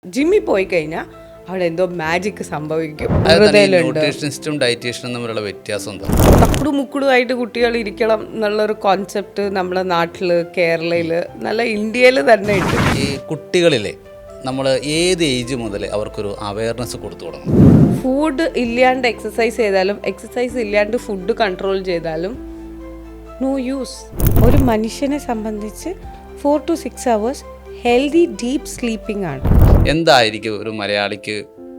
ജിമ്മിൽ പോയി കഴിഞ്ഞാൽ അവിടെ എന്തോ മാജിക് സംഭവിക്കും. ന്യൂട്രീഷനിസ്റ്റും ഡയറ്റീഷ്യനും തമ്മിലുള്ള വ്യത്യാസം എന്താ? തക്കുടു മുക്കുടുമായിട്ട് കുട്ടികൾ ഇരിക്കണം എന്നുള്ളൊരു കോൺസെപ്റ്റ് നമ്മുടെ നാട്ടിൽ, കേരളയിൽ, നല്ല ഇന്ത്യയിൽ തന്നെ ഉണ്ട്. ഈ കുട്ടികളിലെ നമ്മൾ ഏത് ഏജ് മുതൽ അവർക്കൊരു അവയർനെസ് കൊടുത്തു തുടങ്ങും? ഫുഡ് ഇല്ലാണ്ട് എക്സസൈസ് ചെയ്താലും എക്സസൈസ് ഇല്ലാണ്ട് ഫുഡ് കൺട്രോൾ ചെയ്താലും നോ യൂസ്. ഒരു മനുഷ്യനെ സംബന്ധിച്ച് 4 to 6 hours healthy deep sleeping ആണ്. എന്തായിരിക്കും ഒരു മലയാളിക്ക്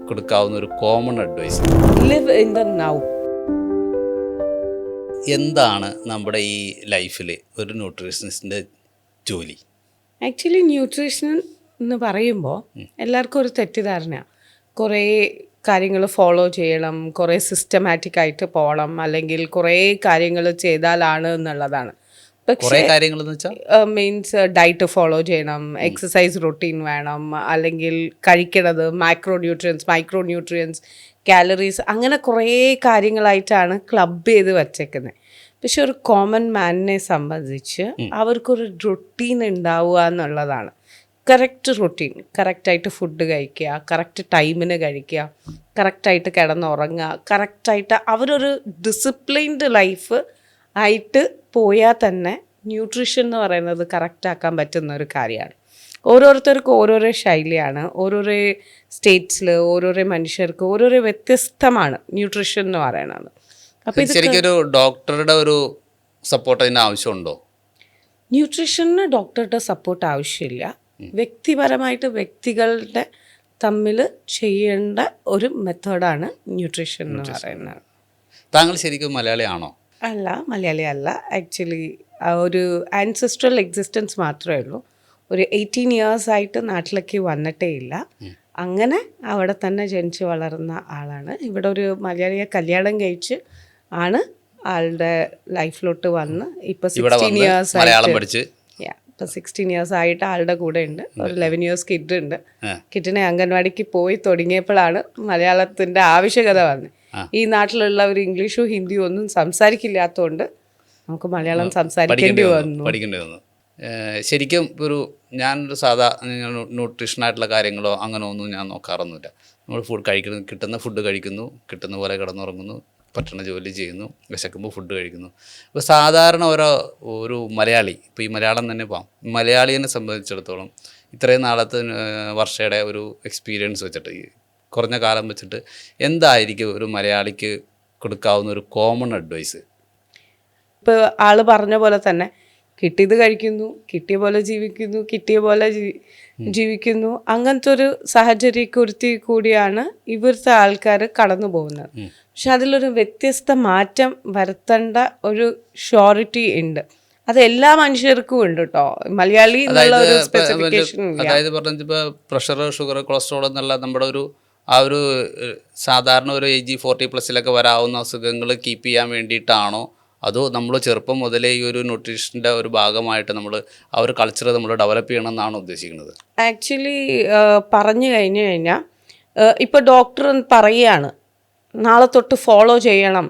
കൊടുക്കാവുന്ന ഒരു common advice? Live in the now. എന്താണ് നമ്മുടെ ഈ ലൈഫിൽ ഒരു ന്യൂട്രീഷനിസ്റ്റിൻ്റെ ജോലി? ആക്ച്വലി ന്യൂട്രീഷൻ എന്ന് പറയുമ്പോൾ എല്ലാവർക്കും ഒരു തെറ്റിദ്ധാരണയാണ്. കുറേ കാര്യങ്ങൾ ഫോളോ ചെയ്യണം, കുറേ സിസ്റ്റമാറ്റിക് ആയിട്ട് പോകണം, അല്ലെങ്കിൽ കുറേ കാര്യങ്ങൾ ചെയ്താലാണ് എന്നുള്ളതാണ്. പക്ഷേ മീൻസ് ഡയറ്റ് ഫോളോ ചെയ്യണം, എക്സസൈസ് റൊട്ടീൻ വേണം, അല്ലെങ്കിൽ കഴിക്കണത് മൈക്രോ ന്യൂട്രിയൻസ്, കാലറീസ്, അങ്ങനെ കുറേ കാര്യങ്ങളായിട്ടാണ് ക്ലബ് ചെയ്ത് വച്ചേക്കുന്നത്. പക്ഷെ ഒരു കോമൺ മാനിനെ സംബന്ധിച്ച് അവർക്കൊരു റൊട്ടീൻ ഉണ്ടാവുക എന്നുള്ളതാണ്. കറക്റ്റ് റൊട്ടീൻ, കറക്റ്റായിട്ട് ഫുഡ് കഴിക്കുക, കറക്റ്റ് ടൈമിന് കഴിക്കുക, കറക്റ്റായിട്ട് കിടന്നുറങ്ങുക, കറക്റ്റായിട്ട് അവരൊരു ഡിസിപ്ലിൻഡ് ലൈഫ് ആയിട്ട് പോയാൽ തന്നെ ന്യൂട്രീഷൻ എന്ന് പറയുന്നത് കറക്റ്റാക്കാൻ പറ്റുന്ന ഒരു കാര്യമാണ്. ഓരോരുത്തർക്കും ഓരോരോ ശൈലിയാണ്, ഓരോരോ സ്റ്റേറ്റ്സിൽ ഓരോരോ മനുഷ്യർക്ക് ഓരോരോ വ്യത്യസ്തമാണ് ന്യൂട്രീഷൻ എന്ന് പറയുന്നത്. അപ്പോൾ ശരിക്കൊരു ഡോക്ടറുടെ ഒരു സപ്പോർട്ട് അതിന് ആവശ്യമുണ്ടോ? ന്യൂട്രീഷന് ഡോക്ടറുടെ സപ്പോർട്ട് ആവശ്യമില്ല. വ്യക്തിപരമായിട്ട് വ്യക്തികളുടെ തമ്മിൽ ചെയ്യേണ്ട ഒരു മെത്തേഡാണ് ന്യൂട്രീഷൻ എന്ന് പറയുന്നത്. താങ്കൾ ശരിക്കും മലയാളിയാണോ? അല്ല, മലയാളി അല്ല. ആക്ച്വലി ഒരു ആൻസെസ്ട്രൽ എക്സിസ്റ്റൻസ് മാത്രമേ ഉള്ളൂ. ഒരു 18 years ആയിട്ട് നാട്ടിലേക്ക് വന്നിട്ടേ ഇല്ല. അങ്ങനെ അവിടെ തന്നെ ജനിച്ച് വളർന്ന ആളാണ്. ഇവിടെ ഒരു മലയാളിയെ കല്യാണം കഴിച്ച് ആണ് ആളുടെ ലൈഫിലോട്ട് വന്ന് ഇപ്പോൾ 16 years ആയിട്ട്, ഇപ്പോൾ 16 years ആയിട്ട് ആളുടെ കൂടെ ഉണ്ട്. ഒരു 11 years കിഡ് ഉണ്ട്. കിഡിനെ അംഗൻവാടിക്ക് പോയി തുടങ്ങിയപ്പോഴാണ് മലയാളത്തിൻ്റെ ആവശ്യകത വന്നത്. ഈ നാട്ടിലുള്ളവർ ഇംഗ്ലീഷും ഹിന്ദിയും ഒന്നും സംസാരിക്കില്ലാത്തതുകൊണ്ട് നമുക്ക് മലയാളം സംസാരിക്കേണ്ടി വന്നു. ശരിക്കും ഞാനൊരു സാധാ ന്യൂട്രീഷനായിട്ടുള്ള കാര്യങ്ങളോ അങ്ങനെ ഒന്നും ഞാൻ നോക്കാറൊന്നുമില്ല. നമ്മൾ കിട്ടുന്ന ഫുഡ് കഴിക്കുന്നു, കിട്ടുന്ന പോലെ കിടന്നുറങ്ങുന്നു, പറ്റണ ജോലി ചെയ്യുന്നു, വിശക്കുമ്പോൾ ഫുഡ് കഴിക്കുന്നു. ഇപ്പോൾ സാധാരണ ഒരു മലയാളി, ഇപ്പോൾ ഈ മലയാളം തന്നെ പോകാം, മലയാളിയെ സംബന്ധിച്ചിടത്തോളം ഇത്രയും നാളത്തെ വർഷയുടെ ഒരു എക്സ്പീരിയൻസ് വെച്ചിട്ട്, കുറഞ്ഞ കാലം വെച്ചിട്ട് എന്തായിരിക്കും ഒരു മലയാളിക്ക് കൊടുക്കാവുന്ന ഒരു കോമൺ അഡ്വൈസ്? ഇപ്പോൾ ആൾ പറഞ്ഞ പോലെ തന്നെ കിട്ടിയത് കഴിക്കുന്നു, കിട്ടിയ പോലെ ജീവിക്കുന്നു, കിട്ടിയ പോലെ ജീവിക്കുന്നു. അങ്ങനത്തെ ഒരു സാഹചര്യക്കുരുത്തി കൂടിയാണ് ഇവിടുത്തെ ആൾക്കാർ കടന്നു പോകുന്നത്. പക്ഷെ അതിലൊരു വ്യത്യസ്ത മാറ്റം വരുത്തേണ്ട ഒരു ഷ്യോറിറ്റി ഉണ്ട്. അത് എല്ലാ മനുഷ്യർക്കും ഉണ്ട് കേട്ടോ. മലയാളി എന്നുള്ള ഒരു സ്പെസിഫിക്കേഷൻ. അതായത് പറഞ്ഞപ്പോൾ പ്രഷർ, ഷുഗർ, കൊളസ്ട്രോൾ എന്നുള്ള നമ്മുടെ ഒരു സാധാരണ ഒരു ഏജ് 40+ വരാവുന്ന അസുഖങ്ങൾ കീപ്പ് ചെയ്യാൻ വേണ്ടിയിട്ടാണോ, അതോ നമ്മൾ ചെറുപ്പം മുതലേ ഈ ഒരു ന്യൂട്രീഷൻ്റെ ഒരു ഭാഗമായിട്ട് ആ ഒരു കൾച്ചർ നമ്മൾ ഡെവലപ്പ് ചെയ്യണമെന്നാണ് ഉദ്ദേശിക്കുന്നത്? ആക്ച്വലി പറഞ്ഞു കഴിഞ്ഞാൽ ഇപ്പോൾ ഡോക്ടർ പറയുകയാണ് നാളെ തൊട്ട് ഫോളോ ചെയ്യണം,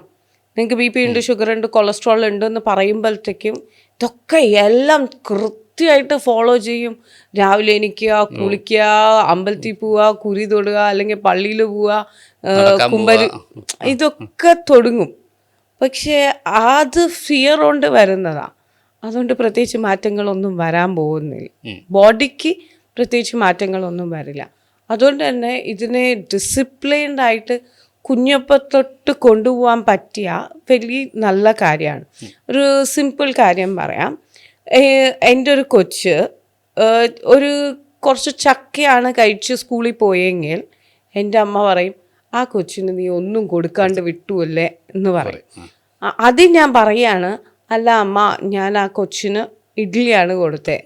നിങ്ങൾക്ക് BP ഉണ്ട്, ഷുഗർ ഉണ്ട്, കൊളസ്ട്രോൾ ഉണ്ട് എന്ന് പറയുമ്പോഴത്തേക്കും ഇതൊക്കെ എല്ലാം കൃത്യമായിട്ട് ഫോളോ ചെയ്യും. രാവിലെ എണീക്കുക, കുളിക്കുക, അമ്പലത്തിൽ പോവുക, കുരി തൊടുക, അല്ലെങ്കിൽ പള്ളിയിൽ പോവുക, കുമ്പരി, ഇതൊക്കെ തുടങ്ങും. പക്ഷേ അത് ഫിയർ കൊണ്ട് വരുന്നതാണ്. അതുകൊണ്ട് പ്രത്യേകിച്ച് മാറ്റങ്ങളൊന്നും വരാൻ പോകുന്നില്ല. ബോഡിക്ക് പ്രത്യേകിച്ച് മാറ്റങ്ങളൊന്നും വരില്ല. അതുകൊണ്ട് തന്നെ ഇതിനെ ഡിസിപ്ലിൻഡ് ആയിട്ട് കുഞ്ഞപ്പത്തൊട്ട് കൊണ്ടുപോകാൻ പറ്റിയ വലിയ നല്ല കാര്യമാണ്. ഒരു സിമ്പിൾ കാര്യം പറയാം. എൻ്റെ ഒരു കൊച്ച് കുറച്ച് ചക്കയാണ് കഴിച്ച് സ്കൂളിൽ പോയെങ്കിൽ എൻ്റെ അമ്മ പറയും, ആ കൊച്ചിന് നീ ഒന്നും കൊടുക്കാണ്ട് വിട്ടുവല്ലേ എന്ന് പറയും. അത് ഞാൻ പറയാണ്, അല്ല അമ്മ, ഞാൻ ആ കൊച്ചിന് ഇഡ്ഡലിയാണ് കൊടുത്തത്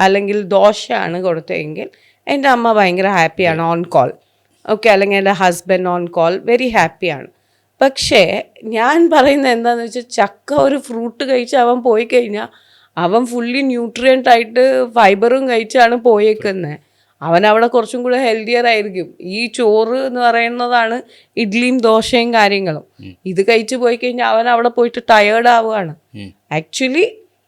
അല്ലെങ്കിൽ ദോശയാണ് കൊടുത്തതെങ്കിൽ എൻ്റെ അമ്മ ഭയങ്കര ഹാപ്പിയാണ്, ഓൺ കോൾ. ഓക്കെ, അല്ലെങ്കിൽ എൻ്റെ ഹസ്ബൻഡ് ഓൺ കോൾ, വെരി ഹാപ്പിയാണ്. പക്ഷേ ഞാൻ പറയുന്നത് എന്താണെന്ന് വെച്ചാൽ, ചക്ക ഒരു ഫ്രൂട്ട് കഴിച്ച് അവൻ പോയി കഴിഞ്ഞാൽ അവൻ ഫുള്ളി ന്യൂട്രിയൻ്റ് ആയിട്ട് ഫൈബറും കഴിച്ചാണ് പോയേക്കുന്നത്. അവനവിടെ കുറച്ചും കൂടെ ഹെൽത്തിയർ ആയിരിക്കും. ഈ ചോറ് എന്ന് പറയുന്നതാണ് ഇഡ്ഡലിയും ദോശയും കാര്യങ്ങളും. ഇത് കഴിച്ചു പോയി കഴിഞ്ഞാൽ അവൻ അവിടെ പോയിട്ട് ടയേർഡ് ആവുകയാണ്. ആക്ച്വലി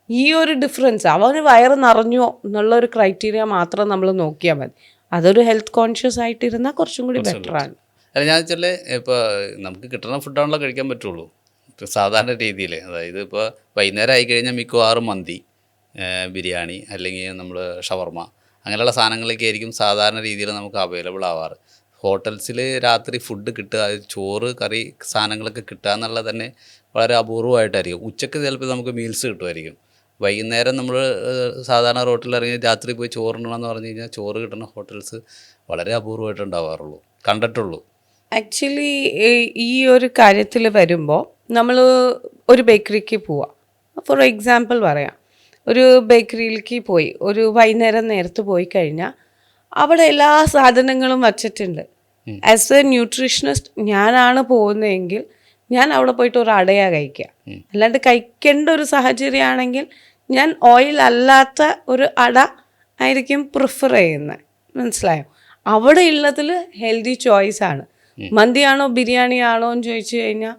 ഈ ഒരു ഡിഫറൻസ്, അവന് വയറ് നിറഞ്ഞോ എന്നുള്ളൊരു ക്രൈറ്റീരിയ മാത്രം നമ്മൾ നോക്കിയാൽ മതി. അതൊരു ഹെൽത്ത് കോൺഷ്യസ് ആയിട്ടിരുന്നാൽ കുറച്ചും കൂടി ബെറ്ററാണ്. അല്ല ഞാൻ വെച്ചാൽ ഇപ്പോൾ നമുക്ക് കിട്ടുന്ന ഫുഡാണല്ലോ കഴിക്കാൻ പറ്റുള്ളൂ സാധാരണ രീതിയിൽ. അതായത് ഇപ്പോൾ വൈകുന്നേരം ആയി കഴിഞ്ഞാൽ മിക്കവാറും മന്തി, ബിരിയാണി അല്ലെങ്കിൽ നമ്മൾ ഷവർമ അങ്ങനെയുള്ള സാധനങ്ങളൊക്കെ ആയിരിക്കും സാധാരണ രീതിയിൽ നമുക്ക് അവൈലബിൾ ആവാറ്. ഹോട്ടൽസിൽ രാത്രി ഫുഡ് കിട്ടുക, ചോറ് കറി സാധനങ്ങളൊക്കെ കിട്ടുക എന്നുള്ളത് തന്നെ വളരെ അപൂർവമായിട്ടായിരിക്കും. ഉച്ചയ്ക്ക് ചിലപ്പോൾ നമുക്ക് മീൽസ് കിട്ടുമായിരിക്കും. വൈകുന്നേരം നമ്മൾ സാധാരണ റോട്ടിൽ ഇറങ്ങി രാത്രി പോയി ചോറുണ്ടണമെന്ന് പറഞ്ഞു കഴിഞ്ഞാൽ ചോറ് കിട്ടുന്ന ഹോട്ടൽസ് വളരെ അപൂർവമായിട്ട് ഉണ്ടാവാറുള്ളൂ, കണ്ടിട്ടുള്ളൂ. ആക്ച്വലി ഈ ഒരു കാര്യത്തിൽ വരുമ്പോൾ നമ്മൾ ഒരു ബേക്കറിക്ക് പോവാം. ഫോർ എക്സാമ്പിൾ പറയാം, ഒരു ബേക്കറിയിലേക്ക് പോയി ഒരു വൈകുന്നേരം നേരത്ത് പോയി കഴിഞ്ഞാൽ അവിടെ എല്ലാ സാധനങ്ങളും വച്ചിട്ടുണ്ട്. ആസ് എ ന്യൂട്രീഷനിസ്റ്റ് ഞാനാണ് പോകുന്നതെങ്കിൽ ഞാൻ അവിടെ പോയിട്ട് ഒരു അടയാ കഴിക്കുക. അല്ലാണ്ട് കഴിക്കേണ്ട ഒരു സാഹചര്യമാണെങ്കിൽ ഞാൻ ഓയിൽ അല്ലാത്ത ഒരു അട ആയിരിക്കും പ്രിഫർ ചെയ്യുന്നത്. മനസ്സിലായോ? അവിടെ ഉള്ളതിൽ ഹെൽത്തി ചോയ്സാണ്. മന്തിയാണോ ബിരിയാണി ആണോ എന്ന് ചോദിച്ചു കഴിഞ്ഞാൽ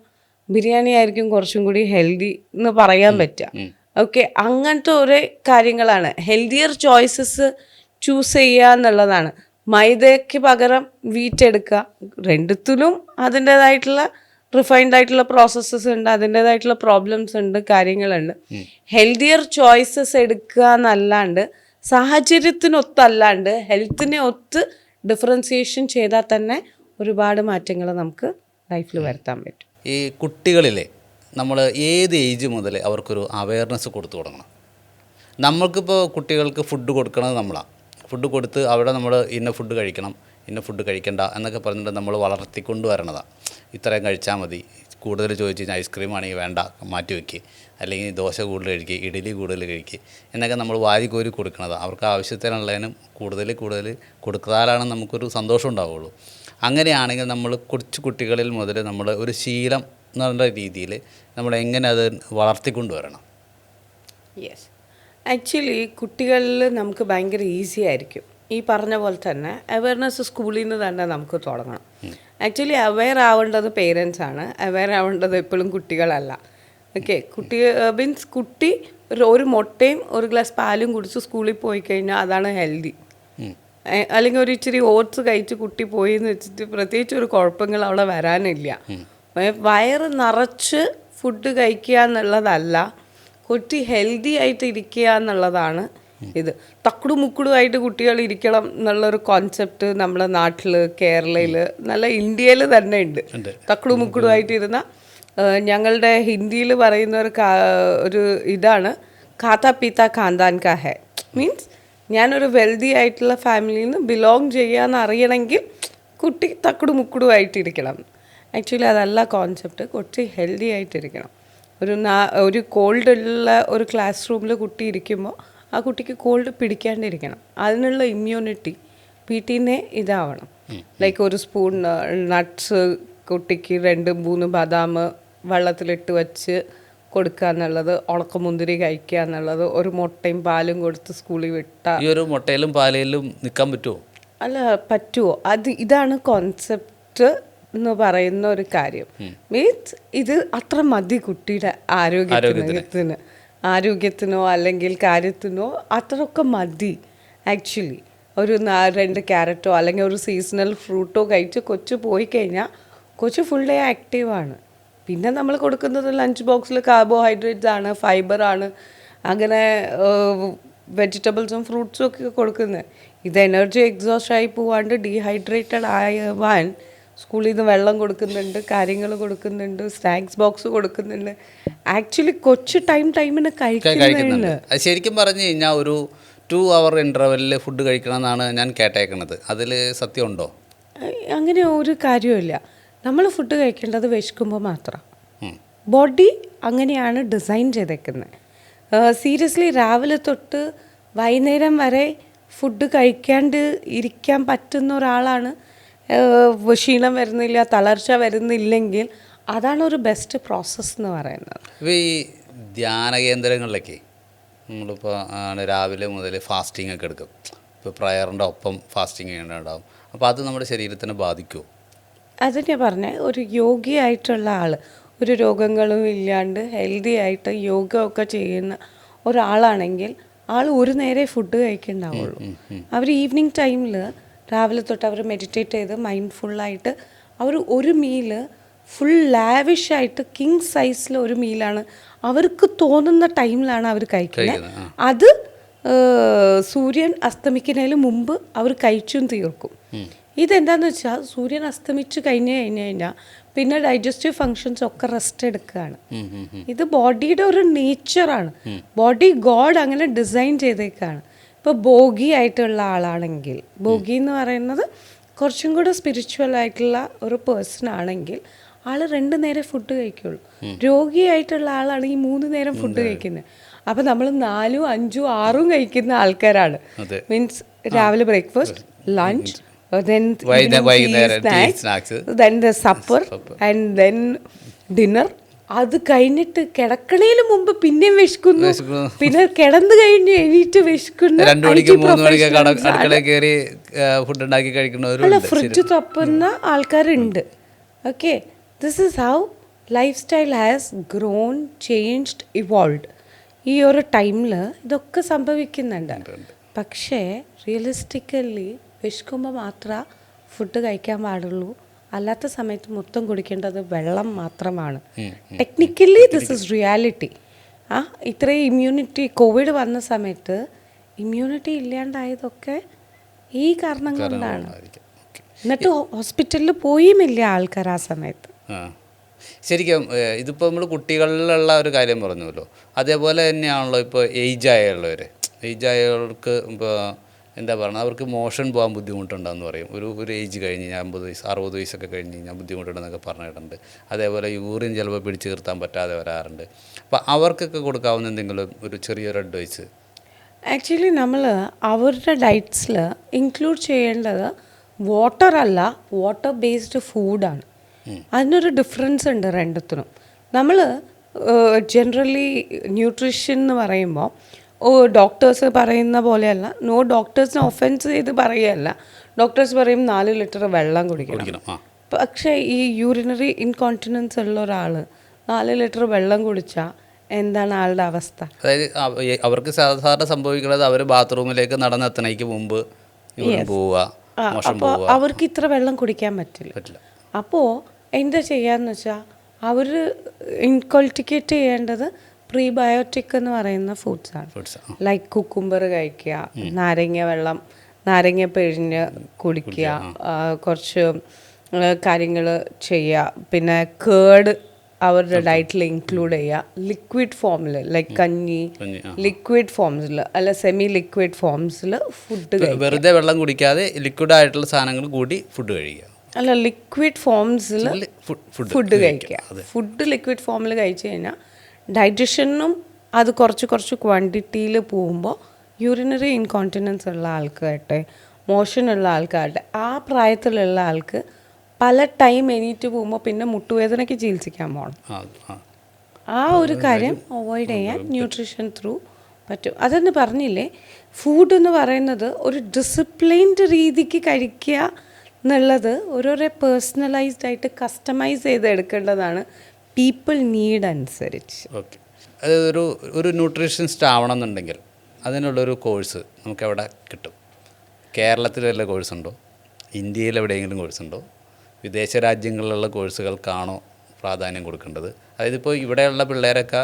ബിരിയാണി ആയിരിക്കും കുറച്ചും കൂടി ഹെൽത്തി എന്ന് പറയാൻ പറ്റുക. ഓക്കെ, അങ്ങനത്തെ ഓരോ കാര്യങ്ങളാണ്. ഹെൽത്തിയർ ചോയ്സസ് ചൂസ് ചെയ്യുക എന്നുള്ളതാണ്. മൈദയ്ക്ക് പകരം വീറ്റ് എടുക്കുക. രണ്ടുത്തിലും അതിൻ്റേതായിട്ടുള്ള റിഫൈൻഡ് ആയിട്ടുള്ള പ്രോസസ്സസ് ഉണ്ട്, അതിൻ്റേതായിട്ടുള്ള പ്രോബ്ലംസ് ഉണ്ട്, കാര്യങ്ങളുണ്ട്. ഹെൽത്തിയർ ചോയ്സസ് എടുക്കുക എന്നല്ലാണ്ട് സാഹചര്യത്തിനൊത്തല്ലാണ്ട് ഹെൽത്തിനെ ഒത്ത് ഡിഫറൻസിയേഷൻ ചെയ്താൽ തന്നെ ഒരുപാട് മാറ്റങ്ങൾ നമുക്ക് ലൈഫിൽ വരുത്താൻ പറ്റും. ഈ കുട്ടികളിലെ നമ്മൾ ഏത് ഏജ് മുതൽ അവർക്കൊരു അവയർനെസ് കൊടുത്തു തുടങ്ങണം? നമ്മൾക്കിപ്പോൾ കുട്ടികൾക്ക് ഫുഡ് കൊടുക്കണത് നമ്മളാണ്. ഫുഡ് കൊടുത്ത് അവിടെ നമ്മൾ ഇന്ന ഫുഡ് കഴിക്കണം, ഇന്ന ഫുഡ് കഴിക്കണ്ട എന്നൊക്കെ പറഞ്ഞിട്ട് നമ്മൾ വളർത്തിക്കൊണ്ട് വരണതാണ്. ഇത്രയും കഴിച്ചാൽ മതി, കൂടുതൽ ചോദിച്ചു കഴിഞ്ഞാൽ ഐസ്ക്രീം ആണെങ്കിൽ വേണ്ട മാറ്റി വയ്ക്കുക, അല്ലെങ്കിൽ ദോശ കൂടുതൽ കഴിക്കുക, ഇഡലി കൂടുതൽ കഴിക്കുക എന്നൊക്കെ നമ്മൾ വാരി കോരി കൊടുക്കണതാണ്. അവർക്ക് ആവശ്യത്തിനുള്ളതിനും കൂടുതൽ കൊടുക്കാനാണ് നമുക്കൊരു സന്തോഷം ഉണ്ടാവുള്ളൂ. അങ്ങനെയാണെങ്കിൽ നമ്മൾ കൊച്ചു കുട്ടികളിൽ മുതൽ നമ്മൾ ഒരു ശീലം എന്നുള്ള രീതിയിൽ നമ്മൾ എങ്ങനെ അത് വളർത്തിക്കൊണ്ട് വരണം? യെസ്, ആക്ച്വലി കുട്ടികളിൽ നമുക്ക് ഭയങ്കര ഈസി ആയിരിക്കും. ഈ പറഞ്ഞ പോലെ തന്നെ അവയർനെസ് സ്കൂളിൽ നിന്ന് തന്നെ നമുക്ക് തുടങ്ങണം. ആക്ച്വലി അവെയർ ആവേണ്ടത് പേരൻസ് ആണ്, അവെയർ ആവേണ്ടത് എപ്പോഴും കുട്ടികളല്ല. ഓക്കെ, കുട്ടി ഒരു മുട്ടയും ഒരു ഗ്ലാസ് പാലും കുടിച്ച് സ്കൂളിൽ പോയി കഴിഞ്ഞാൽ അതാണ് ഹെൽത്തി. അല്ലെങ്കിൽ ഒരു ഇച്ചിരി ഓട്സ് കഴിച്ച് കുട്ടി പോയി എന്ന് വെച്ചിട്ട് പ്രത്യേകിച്ച് ഒരു കുഴപ്പങ്ങൾ അവിടെ വരാനില്ല. വയറ് നിറച്ച് ഫുഡ് കഴിക്കുക എന്നുള്ളതല്ല, കുട്ടി ഹെൽത്തി ആയിട്ട് ഇരിക്കുക എന്നുള്ളതാണ് ഇത്. തക്കുടു മുക്കുടുമായിട്ട് കുട്ടികൾ ഇരിക്കണം എന്നുള്ളൊരു കോൺസെപ്റ്റ് നമ്മുടെ നാട്ടിൽ, കേരളയിൽ, നല്ല ഇന്ത്യയിൽ തന്നെ ഉണ്ട്. തക്കുടു മുക്കുടുമായിട്ട് ഇരുന്ന ഞങ്ങളുടെ ഹിന്ദിയിൽ പറയുന്ന ഒരു ഇതാണ് ഖാത്ത പീത്ത ഖാൻദാൻ കാ ഹെ. മീൻസ് ഞാനൊരു വെൽതി ആയിട്ടുള്ള ഫാമിലിയിൽ നിന്ന് ബിലോങ് ചെയ്യാന്ന് അറിയണമെങ്കിൽ കുട്ടി തക്കുടു മുക്കുടുമായിട്ടിരിക്കണം. ആക്ച്വലി അതല്ല കോൺസെപ്റ്റ്. കുട്ടി ഹെൽത്തി ആയിട്ടിരിക്കണം. ഒരു കോൾഡ് ഉള്ള ഒരു ക്ലാസ് റൂമിൽ കുട്ടി ഇരിക്കുമ്പോൾ ആ കുട്ടിക്ക് കോൾഡ് പിടിക്കാണ്ടിരിക്കണം. അതിനുള്ള ഇമ്മ്യൂണിറ്റി വീട്ടിൽ ഇതാവണം. ലൈക്ക് ഒരു സ്പൂൺ നട്ട്സ് കുട്ടിക്ക് 2-3 ബദാം വെള്ളത്തിലിട്ട് വെച്ച് കൊടുക്കുക എന്നുള്ളത്, ഉണക്കമുന്തിരി കഴിക്കുക എന്നുള്ളത്, ഒരു മുട്ടയും പാലും കൊടുത്ത് സ്കൂളിൽ വിട്ടാൽ ഈ ഒരു മുട്ടയിലും പാലിലും നിൽക്കാൻ പറ്റുമോ? അല്ല, പറ്റുമോ? ഇതാണ് കോൺസെപ്റ്റ് എന്ന് പറയുന്ന ഒരു കാര്യം. മീൻസ് ഇത് അത്ര മതി കുട്ടിയുടെ ആരോഗ്യത്തിനോ അല്ലെങ്കിൽ കാര്യത്തിനോ അത്രയൊക്കെ മതി. ആക്ച്വലി ഒരു 2 ക്യാരറ്റോ അല്ലെങ്കിൽ ഒരു സീസണൽ ഫ്രൂട്ടോ കഴിച്ച് കൊച്ചു പോയി കഴിഞ്ഞാൽ കൊച്ചു ഫുൾ ഡേ ആക്റ്റീവാണ്. പിന്നെ നമ്മൾ കൊടുക്കുന്നത് ലഞ്ച് ബോക്സിൽ കാർബോഹൈഡ്രേറ്റ്സ് ആണ്, ഫൈബറാണ്, അങ്ങനെ വെജിറ്റബിൾസും ഫ്രൂട്ട്സും ഒക്കെ കൊടുക്കുന്നത്. ഇത് എനർജി എക്സോസ്റ്റ് ആയി പോവാണ്ട് ഡീഹൈഡ്രേറ്റഡ് ആവാൻ സ്കൂളിൽ നിന്ന് വെള്ളം കൊടുക്കുന്നുണ്ട്, കാര്യങ്ങൾ കൊടുക്കുന്നുണ്ട്, സ്നാക്സ് ബോക്സ് കൊടുക്കുന്നുണ്ട്. ആക്ച്വലി കൊച്ചു ടൈമിന് കഴിക്കുന്നുണ്ട്. ശരിക്കും പറഞ്ഞു കഴിഞ്ഞാൽ ഒരു 2 hour ഇൻ്റർവെല്ലിൽ ഫുഡ് കഴിക്കണം എന്നാണ് ഞാൻ കേട്ടേക്കണത്. അതിൽ സത്യമുണ്ടോ? അങ്ങനെ ഒരു കാര്യമില്ല. നമ്മൾ ഫുഡ് കഴിക്കേണ്ടത് വിശക്കുമ്പോൾ മാത്രം. ബോഡി അങ്ങനെയാണ് ഡിസൈൻ ചെയ്തേക്കുന്നത്. സീരിയസ്ലി രാവിലെ തൊട്ട് വൈകുന്നേരം വരെ ഫുഡ് കഴിക്കാണ്ട് ഇരിക്കാൻ പറ്റുന്ന ഒരാളാണ്, ക്ഷീണം വരുന്നില്ല, തളർച്ച വരുന്നില്ലെങ്കിൽ അതാണ് ഒരു ബെസ്റ്റ് പ്രോസസ്സ് എന്ന് പറയുന്നത്. ഇപ്പോൾ ഈ ധ്യാന കേന്ദ്രങ്ങളിലൊക്കെ നമ്മളിപ്പോൾ രാവിലെ മുതൽ ഫാസ്റ്റിംഗ് ഒക്കെ എടുക്കും. ഇപ്പോൾ പ്രയറിൻ്റെ ഒപ്പം ഫാസ്റ്റിംഗ് ചെയ്യേണ്ടതുണ്ടാവും. അപ്പോൾ അത് നമ്മുടെ ശരീരത്തിനെ ബാധിക്കുമോ? അതിനെ പറഞ്ഞ ഒരു യോഗിയായിട്ടുള്ള ആൾ, ഒരു രോഗങ്ങളും ഇല്ലാണ്ട് ഹെൽത്തി ആയിട്ട് യോഗ ഒക്കെ ചെയ്യുന്ന ഒരാളാണെങ്കിൽ ആൾ ഒരു നേരെ ഫുഡ് കഴിക്കണ്ടാവുള്ളൂ. അവർ ഈവനിങ് ടൈമിൽ രാവിലെ തൊട്ട് അവർ മെഡിറ്റേറ്റ് ചെയ്ത് മൈൻഡ്ഫുള്ളായിട്ട് അവർ ഒരു മീല് ഫുൾ ലാവിഷായിട്ട് കിങ് സൈസിൽ ഒരു മീലാണ് അവർക്ക് തോന്നുന്ന ടൈമിലാണ് അവർ കഴിക്കുന്നത്. അത് സൂര്യൻ അസ്തമിക്കുന്നതിന് മുമ്പ് അവർ കഴിച്ചും തീർക്കും. ഇതെന്താന്ന് വെച്ചാൽ സൂര്യൻ അസ്തമിച്ച് കഴിഞ്ഞ് കഴിഞ്ഞാൽ പിന്നെ ഡൈജസ്റ്റീവ് ഫങ്ഷൻസ് ഒക്കെ റെസ്റ്റ് എടുക്കുകയാണ്. ഇത് ബോഡിയുടെ ഒരു നേച്ചറാണ്. ബോഡി ഗോഡ് അങ്ങനെ ഡിസൈൻ ചെയ്തേക്കാണ്. ഇപ്പോൾ ഭോഗി ആയിട്ടുള്ള ആളാണെങ്കിൽ, ഭോഗി എന്ന് പറയുന്നത് കുറച്ചും കൂടെ സ്പിരിച്വൽ ആയിട്ടുള്ള ഒരു പേഴ്സൺ ആണെങ്കിൽ ആൾ 2 നേരം ഫുഡ് കഴിക്കുള്ളൂ. രോഗിയായിട്ടുള്ള ആളാണെങ്കിൽ 3 നേരം ഫുഡ് കഴിക്കുന്നത്. അപ്പം നമ്മൾ 4, 5, 6 കഴിക്കുന്ന ആൾക്കാരാണ്. മീൻസ് രാവിലെ breakfast, lunch, then snacks, then the supper and then dinner. അത് കഴിഞ്ഞിട്ട് കിടക്കണേന് മുമ്പ് പിന്നെയും വിശക്കുന്നു, പിന്നെ കിടന്നു കഴിഞ്ഞ് എണീറ്റ് വിശക്കുന്നു. 2 മണിക്ക് 3 മണിക്ക് അടുക്കളയിൽ കയറി ഫുഡ് ഉണ്ടാക്കി കഴിക്കുന്നവരുണ്ട്. അല്ല, ഫ്രിഡ്ജ് തപ്പുന്ന ആൾക്കാരുണ്ട്. Okay, this is how life style has grown, changed, evolve. ഈ ഒരു ടൈമിൽ ഇതൊക്കെ സംഭവിക്കുന്നുണ്ട്. പക്ഷേ റിയലിസ്റ്റിക്കലി വിശക്കുമ്പോൾ മാത്രമേ ഫുഡ് കഴിക്കാൻ പാടുള്ളൂ. അല്ലാത്ത സമയത്ത് മൊത്തം കുടിക്കേണ്ടത് വെള്ളം മാത്രമാണ്. Technically this is reality. ഇത്രയും ഇമ്മ്യൂണിറ്റി കോവിഡ് വന്ന സമയത്ത് ഇമ്മ്യൂണിറ്റി ഇല്ലാണ്ടായതൊക്കെ ഈ കാരണം കൊണ്ടാണ്. എന്നിട്ട് ഹോസ്പിറ്റലിൽ പോയുമില്ല ആൾക്കാർ ആ സമയത്ത്. ശരിക്കും ഇതിപ്പോൾ നമ്മൾ കുട്ടികളിലുള്ള ഒരു കാര്യം പറഞ്ഞല്ലോ, അതേപോലെ തന്നെയാണല്ലോ ഇപ്പോൾ ഏജ് ആയവർക്ക് ഇപ്പോൾ എന്താ പറയുക, അവർക്ക് മോഷൻ പോകാൻ ബുദ്ധിമുട്ടുണ്ടെന്ന് പറയും. ഒരു ഏജ് കഴിഞ്ഞ് കഴിഞ്ഞാൽ 50 വയസ്സ് 60 വയസ്സൊക്കെ കഴിഞ്ഞ് കഴിഞ്ഞാൽ ബുദ്ധിമുട്ടുണ്ടെന്നൊക്കെ പറഞ്ഞിട്ടുണ്ട്. അതേപോലെ യൂറിൻ ചിലപ്പോൾ പിടിച്ച് നിർത്താൻ പറ്റാതെ വരാറുണ്ട്. അപ്പോൾ അവർക്കൊക്കെ കൊടുക്കാവുന്ന എന്തെങ്കിലും ഒരു ചെറിയൊരു അഡ്വൈസ്? ആക്ച്വലി നമ്മൾ അവരുടെ ഡയറ്റ്സിൽ ഇൻക്ലൂഡ് ചെയ്യേണ്ടത് വാട്ടർ അല്ല, വാട്ടർ ബേസ്ഡ് ഫുഡാണ്. അതിനൊരു ഡിഫറൻസ് ഉണ്ട് രണ്ടത്തിനും. നമ്മൾ ജനറലി ന്യൂട്രീഷൻ എന്ന് പറയുമ്പോൾ ഡോക്ടേഴ്സ് പറയുന്ന പോലെയല്ല, നോ ഡോക്ടേഴ്സിനെ ഒഫൻസ് ചെയ്ത് പറയുകയല്ല. ഡോക്ടേഴ്സ് പറയും 4 ലിറ്റർ വെള്ളം കുടിക്കണം. പക്ഷേ ഈ യൂറിനറി ഇൻകോണ്ടിനൻസ് ഉള്ള ഒരാൾ 4 ലിറ്റർ വെള്ളം കുടിച്ചാൽ എന്താണ് ആളുടെ അവസ്ഥ? അതായത് അവർക്ക് സാധാരണ സംഭവിക്കുന്നത് അവർ ബാത്റൂമിലേക്ക് നടന്നെത്തണയ്ക്ക് മുമ്പ് പോവുക, അപ്പോൾ അവർക്ക് ഇത്ര വെള്ളം കുടിക്കാൻ പറ്റില്ല. അപ്പോൾ എന്താ ചെയ്യാന്ന് വെച്ചാൽ അവർ ഇൻകൾട്ടിക്കേറ്റ് ചെയ്യേണ്ടത് പ്രീബയോട്ടിക് എന്ന് പറയുന്ന ഫുഡ്സാണ്. ലൈക്ക് കുക്കുംബർ കഴിക്കുക, നാരങ്ങ പിഴിഞ്ഞ് കുടിക്കുക, കുറച്ച് കാര്യങ്ങൾ ചെയ്യുക. പിന്നെ കേർഡ് അവരുടെ ഡയറ്റിൽ ഇൻക്ലൂഡ് ചെയ്യുക. ലിക്വിഡ് ഫോമിൽ ലൈക്ക് കഞ്ഞി, ലിക്വിഡ് ഫോംസിൽ അല്ല സെമി ലിക്വിഡ് ഫോംസിൽ ഫുഡ് കഴിക്കുക. വെറുതെ വെള്ളം കുടിക്കാതെ ലിക്വിഡ് ആയിട്ടുള്ള സാധനങ്ങൾ കൂടി ഫുഡ് കഴിക്കുക. അല്ല, ലിക്വിഡ് ഫോംസിൽ ഫുഡ് കഴിക്കുക. ഫുഡ് ലിക്വിഡ് ഫോമിൽ കഴിച്ചു കഴിഞ്ഞാൽ ഡൈജഷനും അത് കുറച്ച് ക്വാണ്ടിറ്റിയിൽ പോകുമ്പോൾ യൂറിനറി ഇൻകോണ്ടിനൻസ് ഉള്ള ആൾക്കാട്ടെ, മോഷനുള്ള ആൾക്കാരുടെ ആ പ്രായത്തിലുള്ള ആൾക്ക് പല ടൈം എണീറ്റ് പോകുമ്പോൾ പിന്നെ മുട്ടുവേദനയ്ക്ക് ചികിത്സിക്കാൻ പോകണം. ആ ഒരു കാര്യം അവോയ്ഡ് ചെയ്യാൻ ന്യൂട്രീഷൻ ത്രൂ പറ്റും. അതെന്ന് പറഞ്ഞില്ലേ, ഫുഡ് എന്ന് പറയുന്നത് ഒരു ഡിസിപ്ലിൻഡ് രീതിക്ക് കഴിക്കുക എന്നുള്ളത് ഓരോരോ പേഴ്സണലൈസ്ഡ് ആയിട്ട് കസ്റ്റമൈസ് ചെയ്ത് എടുക്കേണ്ടതാണ്, പീപ്പിൾ നീഡ് അനുസരിച്ച്. ഓക്കെ, അതായത് ഒരു ന്യൂട്രീഷനിസ്റ്റ് ആവണം എന്നുണ്ടെങ്കിൽ അതിനുള്ളൊരു കോഴ്സ് നമുക്ക് എവിടെ കിട്ടും? കേരളത്തിൽ വല്ല കോഴ്സുണ്ടോ? ഇന്ത്യയിൽ എവിടെയെങ്കിലും കോഴ്സുണ്ടോ? വിദേശ രാജ്യങ്ങളിലുള്ള കോഴ്സുകൾക്കാണോ പ്രാധാന്യം കൊടുക്കേണ്ടത്? അതായത് ഇപ്പോൾ ഇവിടെയുള്ള പിള്ളേരൊക്കെ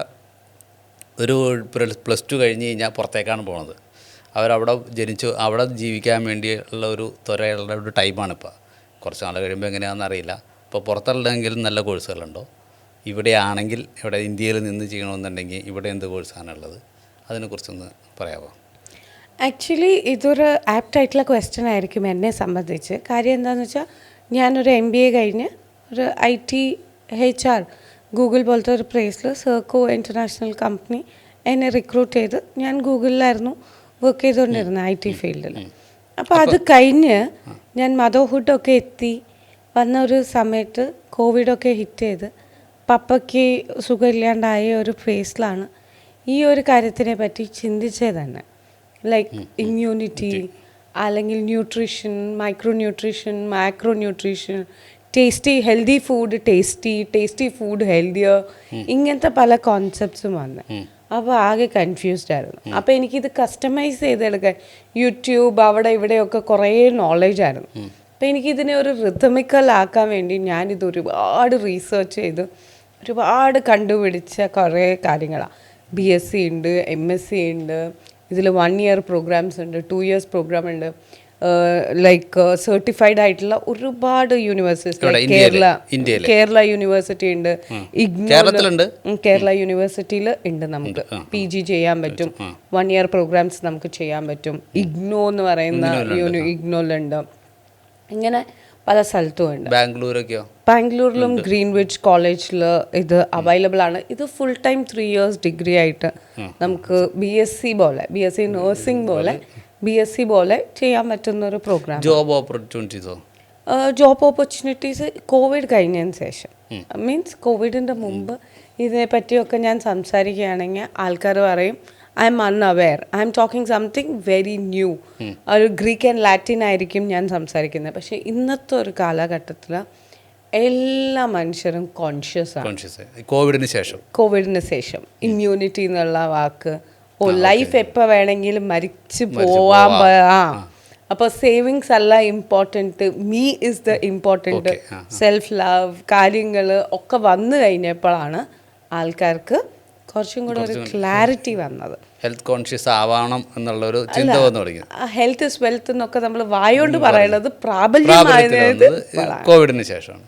ഒരു +2 കഴിഞ്ഞ് കഴിഞ്ഞാൽ പുറത്തേക്കാണ് പോകുന്നത്. അവരവിടെ അവിടെ ജീവിക്കാൻ വേണ്ടിയുള്ള ഒരു ത്വരയുള്ള ഒരു ടൈമാണിപ്പോൾ. കുറച്ച് നാൾ കഴിയുമ്പോൾ എങ്ങനെയാണെന്ന് അറിയില്ല. ഇപ്പോൾ പുറത്തുള്ളതെങ്കിലും നല്ല കോഴ്സുകളുണ്ടോ? ഇവിടെയാണെങ്കിൽ ഇവിടെ ഇന്ത്യയിൽ നിന്ന് ചെയ്യണമെന്നുണ്ടെങ്കിൽ ഇവിടെ എന്ത് കോഴ്സാണുള്ളത്? അതിനെക്കുറിച്ചൊന്ന് പറയാമോ? ആക്ച്വലി ഇതൊരു ആപ്റ്റായിട്ടുള്ള ക്വസ്റ്റ്യൻ ആയിരിക്കും എന്നെ സംബന്ധിച്ച്. കാര്യം എന്താണെന്ന് വെച്ചാൽ ഞാനൊരു MBA കഴിഞ്ഞ് ഒരു IT HR ഗൂഗിൾ പോലത്തെ ഒരു പ്ലേസിൽ സർക്കോ ഇൻ്റർനാഷണൽ കമ്പനി എന്നെ റിക്രൂട്ട് ചെയ്ത് ഞാൻ ഗൂഗിളിലായിരുന്നു വർക്ക് ചെയ്തുകൊണ്ടിരുന്നത് IT ഫീൽഡിൽ. അപ്പോൾ അത് കഴിഞ്ഞ് ഞാൻ മദർഹുഡൊക്കെ എത്തി വന്ന ഒരു സമയത്ത് കോവിഡൊക്കെ ഹിറ്റ് ചെയ്ത് പപ്പയ്ക്ക് സുഖമില്ലാണ്ടായ ഒരു ഫേസിലാണ് ഈ ഒരു കാര്യത്തിനെ പറ്റി ചിന്തിച്ചത് തന്നെ. ലൈക്ക് ഇമ്മ്യൂണിറ്റി അല്ലെങ്കിൽ nutrition, micro nutrition, macro nutrition, healthy food tasty food healthier, ഇങ്ങനത്തെ പല കോൺസെപ്റ്റ്സും വന്ന്. അപ്പോൾ ആകെ കൺഫ്യൂസ്ഡ് ആയിരുന്നു. അപ്പോൾ എനിക്കിത് കസ്റ്റമൈസ് ചെയ്തെടുക്കാൻ യൂട്യൂബ് അവിടെ ഇവിടെയൊക്കെ കുറേ നോളേജ് ആയിരുന്നു. അപ്പോൾ എനിക്കിതിനെ ഒരു റിതമിക്കൽ ആക്കാൻ വേണ്ടി ഞാനിത് ഒരുപാട് റീസേർച്ച് ചെയ്ത് ഒരുപാട് കണ്ടുപിടിച്ച കുറേ കാര്യങ്ങളാണ്. BSc ഉണ്ട്, MSc ഉണ്ട്, ഇതിൽ 1 year പ്രോഗ്രാംസ് ഉണ്ട്, 2 years പ്രോഗ്രാം ഉണ്ട്, ലൈക്ക് സർട്ടിഫൈഡ് ആയിട്ടുള്ള ഒരുപാട് യൂണിവേഴ്സിറ്റി, കേരള യൂണിവേഴ്സിറ്റി ഉണ്ട്, കേരള യൂണിവേഴ്സിറ്റിയിൽ ഉണ്ട്. നമുക്ക് PG ചെയ്യാൻ പറ്റും, 1 year പ്രോഗ്രാംസ് നമുക്ക് ചെയ്യാൻ പറ്റും. IGNO എന്ന് പറയുന്ന IGNOയിലുണ്ട്. ഇങ്ങനെ പല സ്ഥലത്തും ഉണ്ട്. ബാംഗ്ലൂരിലും ഗ്രീൻവിച്ച് കോളേജിൽ ഇത് അവൈലബിൾ ആണ്. ഇത് ഫുൾ ടൈം 3 years ഡിഗ്രി ആയിട്ട് നമുക്ക് BSc പോലെ, BSc നഴ്സിംഗ് പോലെ, BSc പോലെ ചെയ്യാൻ പറ്റുന്ന ഒരു പ്രോഗ്രാം. ജോബ് ഓപ്പർച്യൂണിറ്റീസ് കോവിഡ് കഴിഞ്ഞതിന് ശേഷം, മീൻസ് കോവിഡിൻ്റെ മുമ്പ് ഇതിനെപ്പറ്റിയൊക്കെ ഞാൻ സംസാരിക്കുകയാണെങ്കിൽ ആൾക്കാർ പറയും I M unaware, I am talking something very new. ഒരു ഗ്രീക്ക് ആൻഡ് ലാറ്റിൻ ആയിരിക്കും ഞാൻ സംസാരിക്കുന്നത്. പക്ഷേ ഇന്നത്തെ ഒരു കാലഘട്ടത്തിൽ എല്ലാ മനുഷ്യരും കോൺഷ്യസ് ആണ്. കോവിഡിന് ശേഷം ഇമ്മ്യൂണിറ്റി എന്നുള്ള വാക്ക്, ലൈഫ് എപ്പോൾ വേണമെങ്കിലും മരിച്ചു പോവാൻ. അപ്പോൾ സേവിങ്സ് അല്ല important, me is the important. Self love കാര്യങ്ങൾ ഒക്കെ വന്നു കഴിഞ്ഞപ്പോഴാണ് ആൾക്കാർക്ക് കുറച്ചും കൂടെ ഒരു ക്ലാരിറ്റി വന്നത്. ഹെൽത്ത് കോൺഷ്യസ് ആവണം എന്നുള്ളൊരു ചിന്ത വന്നു തുടങ്ങി. ഹെൽത്ത് ഇസ് വെൽത്ത് എന്നൊക്കെ നമ്മൾ വായോണ്ട് പറയുന്നത് പ്രാബല്യമായത് കോവിഡിന് ശേഷമാണ്.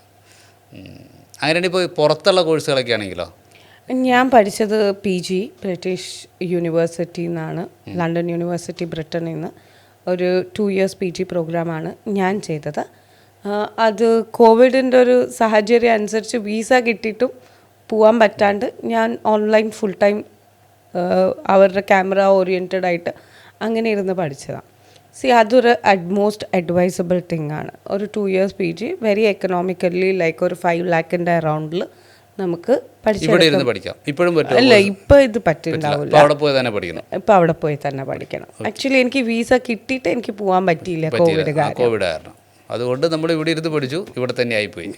അങ്ങനെ ഇപ്പോൾ പുറത്തുള്ള കോഴ്സുകളൊക്കെ ആണെങ്കിലോ? ഞാൻ പഠിച്ചത് PG ബ്രിട്ടീഷ് യൂണിവേഴ്സിറ്റിയിൽ നിന്നാണ്, ലണ്ടൻ യൂണിവേഴ്സിറ്റി ബ്രിട്ടനിൽ നിന്ന്. ഒരു 2 years PG പ്രോഗ്രാമാണ് ഞാൻ ചെയ്തത്. അത് കോവിഡിൻ്റെ ഒരു സാഹചര്യം അനുസരിച്ച് വിസ കിട്ടിയിട്ടും പോകാൻ പറ്റാണ്ട് ഞാൻ ഓൺലൈൻ ഫുൾ ടൈം അവരുടെ ക്യാമറ ഓറിയൻറ്റഡ് ആയിട്ട് അങ്ങനെ ഇരുന്ന് പഠിച്ചതാണ്. അതൊരു മോസ്റ്റ് അഡ്വൈസബിൾ തിങ് ആണ്. ഒരു 2 years PG very economically, like ഒരു 5 lakhൻ്റെ അറൗണ്ടിൽ നമുക്ക് അല്ല ഇപ്പം ഇത് പറ്റുന്നുണ്ടാവില്ല. ഇപ്പം അവിടെ പോയി തന്നെ പഠിക്കണം. ആക്ച്വലി എനിക്ക് വിസ കിട്ടിയിട്ട് എനിക്ക് പോകാൻ പറ്റിയില്ല കോവിഡ് കാരണം. അതുകൊണ്ട് നമ്മൾ ഇവിടെ ഇരുന്ന് പഠിച്ചു, ഇവിടെ തന്നെ ആയിപ്പോയി.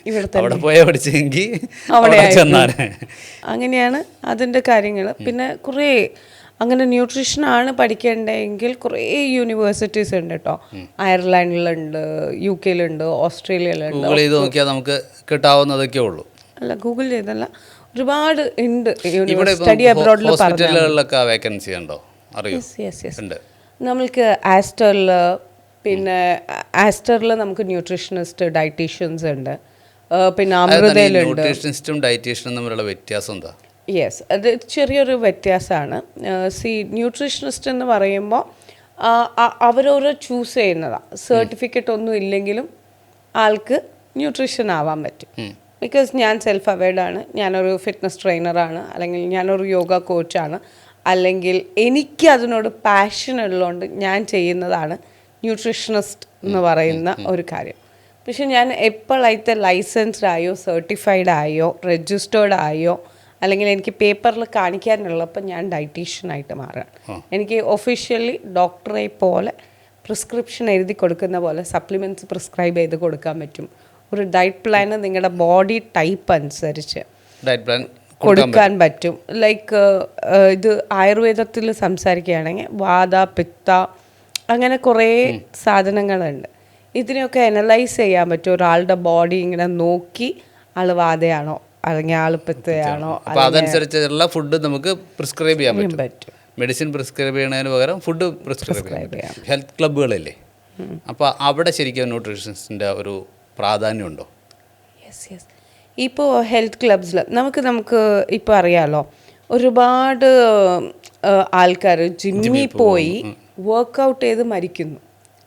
അവിടെ പോയാൽ പഠിച്ചെങ്കിൽ അവിടെ അങ്ങനെയാണ് അതിൻ്റെ കാര്യങ്ങൾ. പിന്നെ കുറേ അങ്ങനെ ന്യൂട്രീഷനാണ് പഠിക്കേണ്ടതെങ്കിൽ കുറേ യൂണിവേഴ്സിറ്റീസ് ഉണ്ട് കേട്ടോ. അയർലാൻഡിലുണ്ട്, UK-യിലുണ്ട്, ഓസ്ട്രേലിയയിലുണ്ട്. ഗൂഗിൾ ചെയ്ത് നോക്കിയാൽ നമുക്ക് കിട്ടാവുന്നതൊക്കെ ഉള്ളൂ. അല്ല ഗൂഗിൾ ചെയ്തല്ല, ഒരുപാട് ഉണ്ട്. സ്റ്റഡി അബ്രോഡിൽ ഹോസ്പിറ്റലുകളിലൊക്കെ വേക്കൻസി ഉണ്ടോ? നമ്മൾക്ക് ആസ്റ്ററിൽ, പിന്നെ ആസ്റ്ററിൽ നമുക്ക് ന്യൂട്രീഷനിസ്റ്റ്, ഡയറ്റീഷ്യൻസ് ഉണ്ട്. പിന്നെ അമൃതയിലുണ്ട്. ന്യൂട്രീഷനിസ്റ്റും ഡയറ്റീഷ്യനും തമ്മിലുള്ള വ്യത്യാസം എന്താ? യെസ്, അത് ചെറിയൊരു വ്യത്യാസമാണ്. ന്യൂട്രീഷനിസ്റ്റ് എന്ന് പറയുമ്പോൾ അവരോരോ ചൂസ് ചെയ്യുന്നതാണ്. സർട്ടിഫിക്കറ്റ് ഒന്നും ഇല്ലെങ്കിലും ആൾക്ക് ന്യൂട്രീഷൻ ആവാൻ പറ്റും. ബിക്കോസ് ഞാൻ സെൽഫ് അവെയർഡാണ്, ഞാനൊരു ഫിറ്റ്നസ് ട്രെയിനറാണ്, അല്ലെങ്കിൽ ഞാനൊരു യോഗ കോച്ചാണ്, അല്ലെങ്കിൽ എനിക്ക് അതിനോട് പാഷൻ ഉള്ളതുകൊണ്ട് ഞാൻ ചെയ്യുന്നതാണ് ന്യൂട്രീഷനിസ്റ്റ് എന്ന് പറയുന്ന ഒരു കാര്യം. പക്ഷെ ഞാൻ എപ്പോഴായിട്ട് ലൈസൻസ്ഡ് ആയോ, സർട്ടിഫൈഡ് ആയോ, രജിസ്റ്റേർഡ് ആയോ, അല്ലെങ്കിൽ എനിക്ക് പേപ്പറിൽ കാണിക്കാനുള്ളപ്പോൾ ഞാൻ ഡയറ്റീഷ്യനായിട്ട് മാറുകയാണ്. എനിക്ക് ഒഫീഷ്യലി ഡോക്ടറെ പോലെ പ്രിസ്ക്രിപ്ഷൻ എഴുതി കൊടുക്കുന്ന പോലെ സപ്ലിമെൻറ്റ്സ് പ്രിസ്ക്രൈബ് ചെയ്ത് കൊടുക്കാൻ പറ്റും. ഒരു ഡയറ്റ് പ്ലാന് നിങ്ങളുടെ ബോഡി ടൈപ്പ് അനുസരിച്ച് ഡയറ്റ് പ്ലാൻ കൊടുക്കാൻ പറ്റും. ലൈക്ക് ഇത് ആയുർവേദത്തിൽ സംസാരിക്കുകയാണെങ്കിൽ വാത, പിത്ത, അങ്ങനെ കുറേ സാധനങ്ങളുണ്ട്. ഇതിനെയൊക്കെ അനലൈസ് ചെയ്യാൻ പറ്റും. ഒരാളുടെ ബോഡി ഇങ്ങനെ നോക്കി ആൾ വാതയാണോ അല്ലെങ്കിൽ ആൾ പിത്തയാണോ, അതനുസരിച്ചുള്ള ഫുഡ് നമുക്ക് പ്രിസ്ക്രൈബ് ചെയ്യാൻ പറ്റും. മെഡിസിൻ പ്രിസ്ക്രൈബ് ചെയ്യുന്നതിന് പകരം ഫുഡ് പ്രിസ്ക്രൈബ് ചെയ്യാം. ഹെൽത്ത് ക്ലബ്ബുകളില്ലേ, അപ്പോൾ അവിടെ ശരിക്കും ന്യൂട്രീഷൻസിൻ്റെ ഒരു പ്രാധാന്യമുണ്ടോ? യെസ്. ഇപ്പോൾ ഹെൽത്ത് ക്ലബ്സിൽ നമുക്ക് ഇപ്പോൾ അറിയാമല്ലോ, ഒരുപാട് ആൾക്കാർ ജിമ്മിൽ പോയി വർക്കൗട്ട് ചെയ്ത് മരിക്കുന്നു,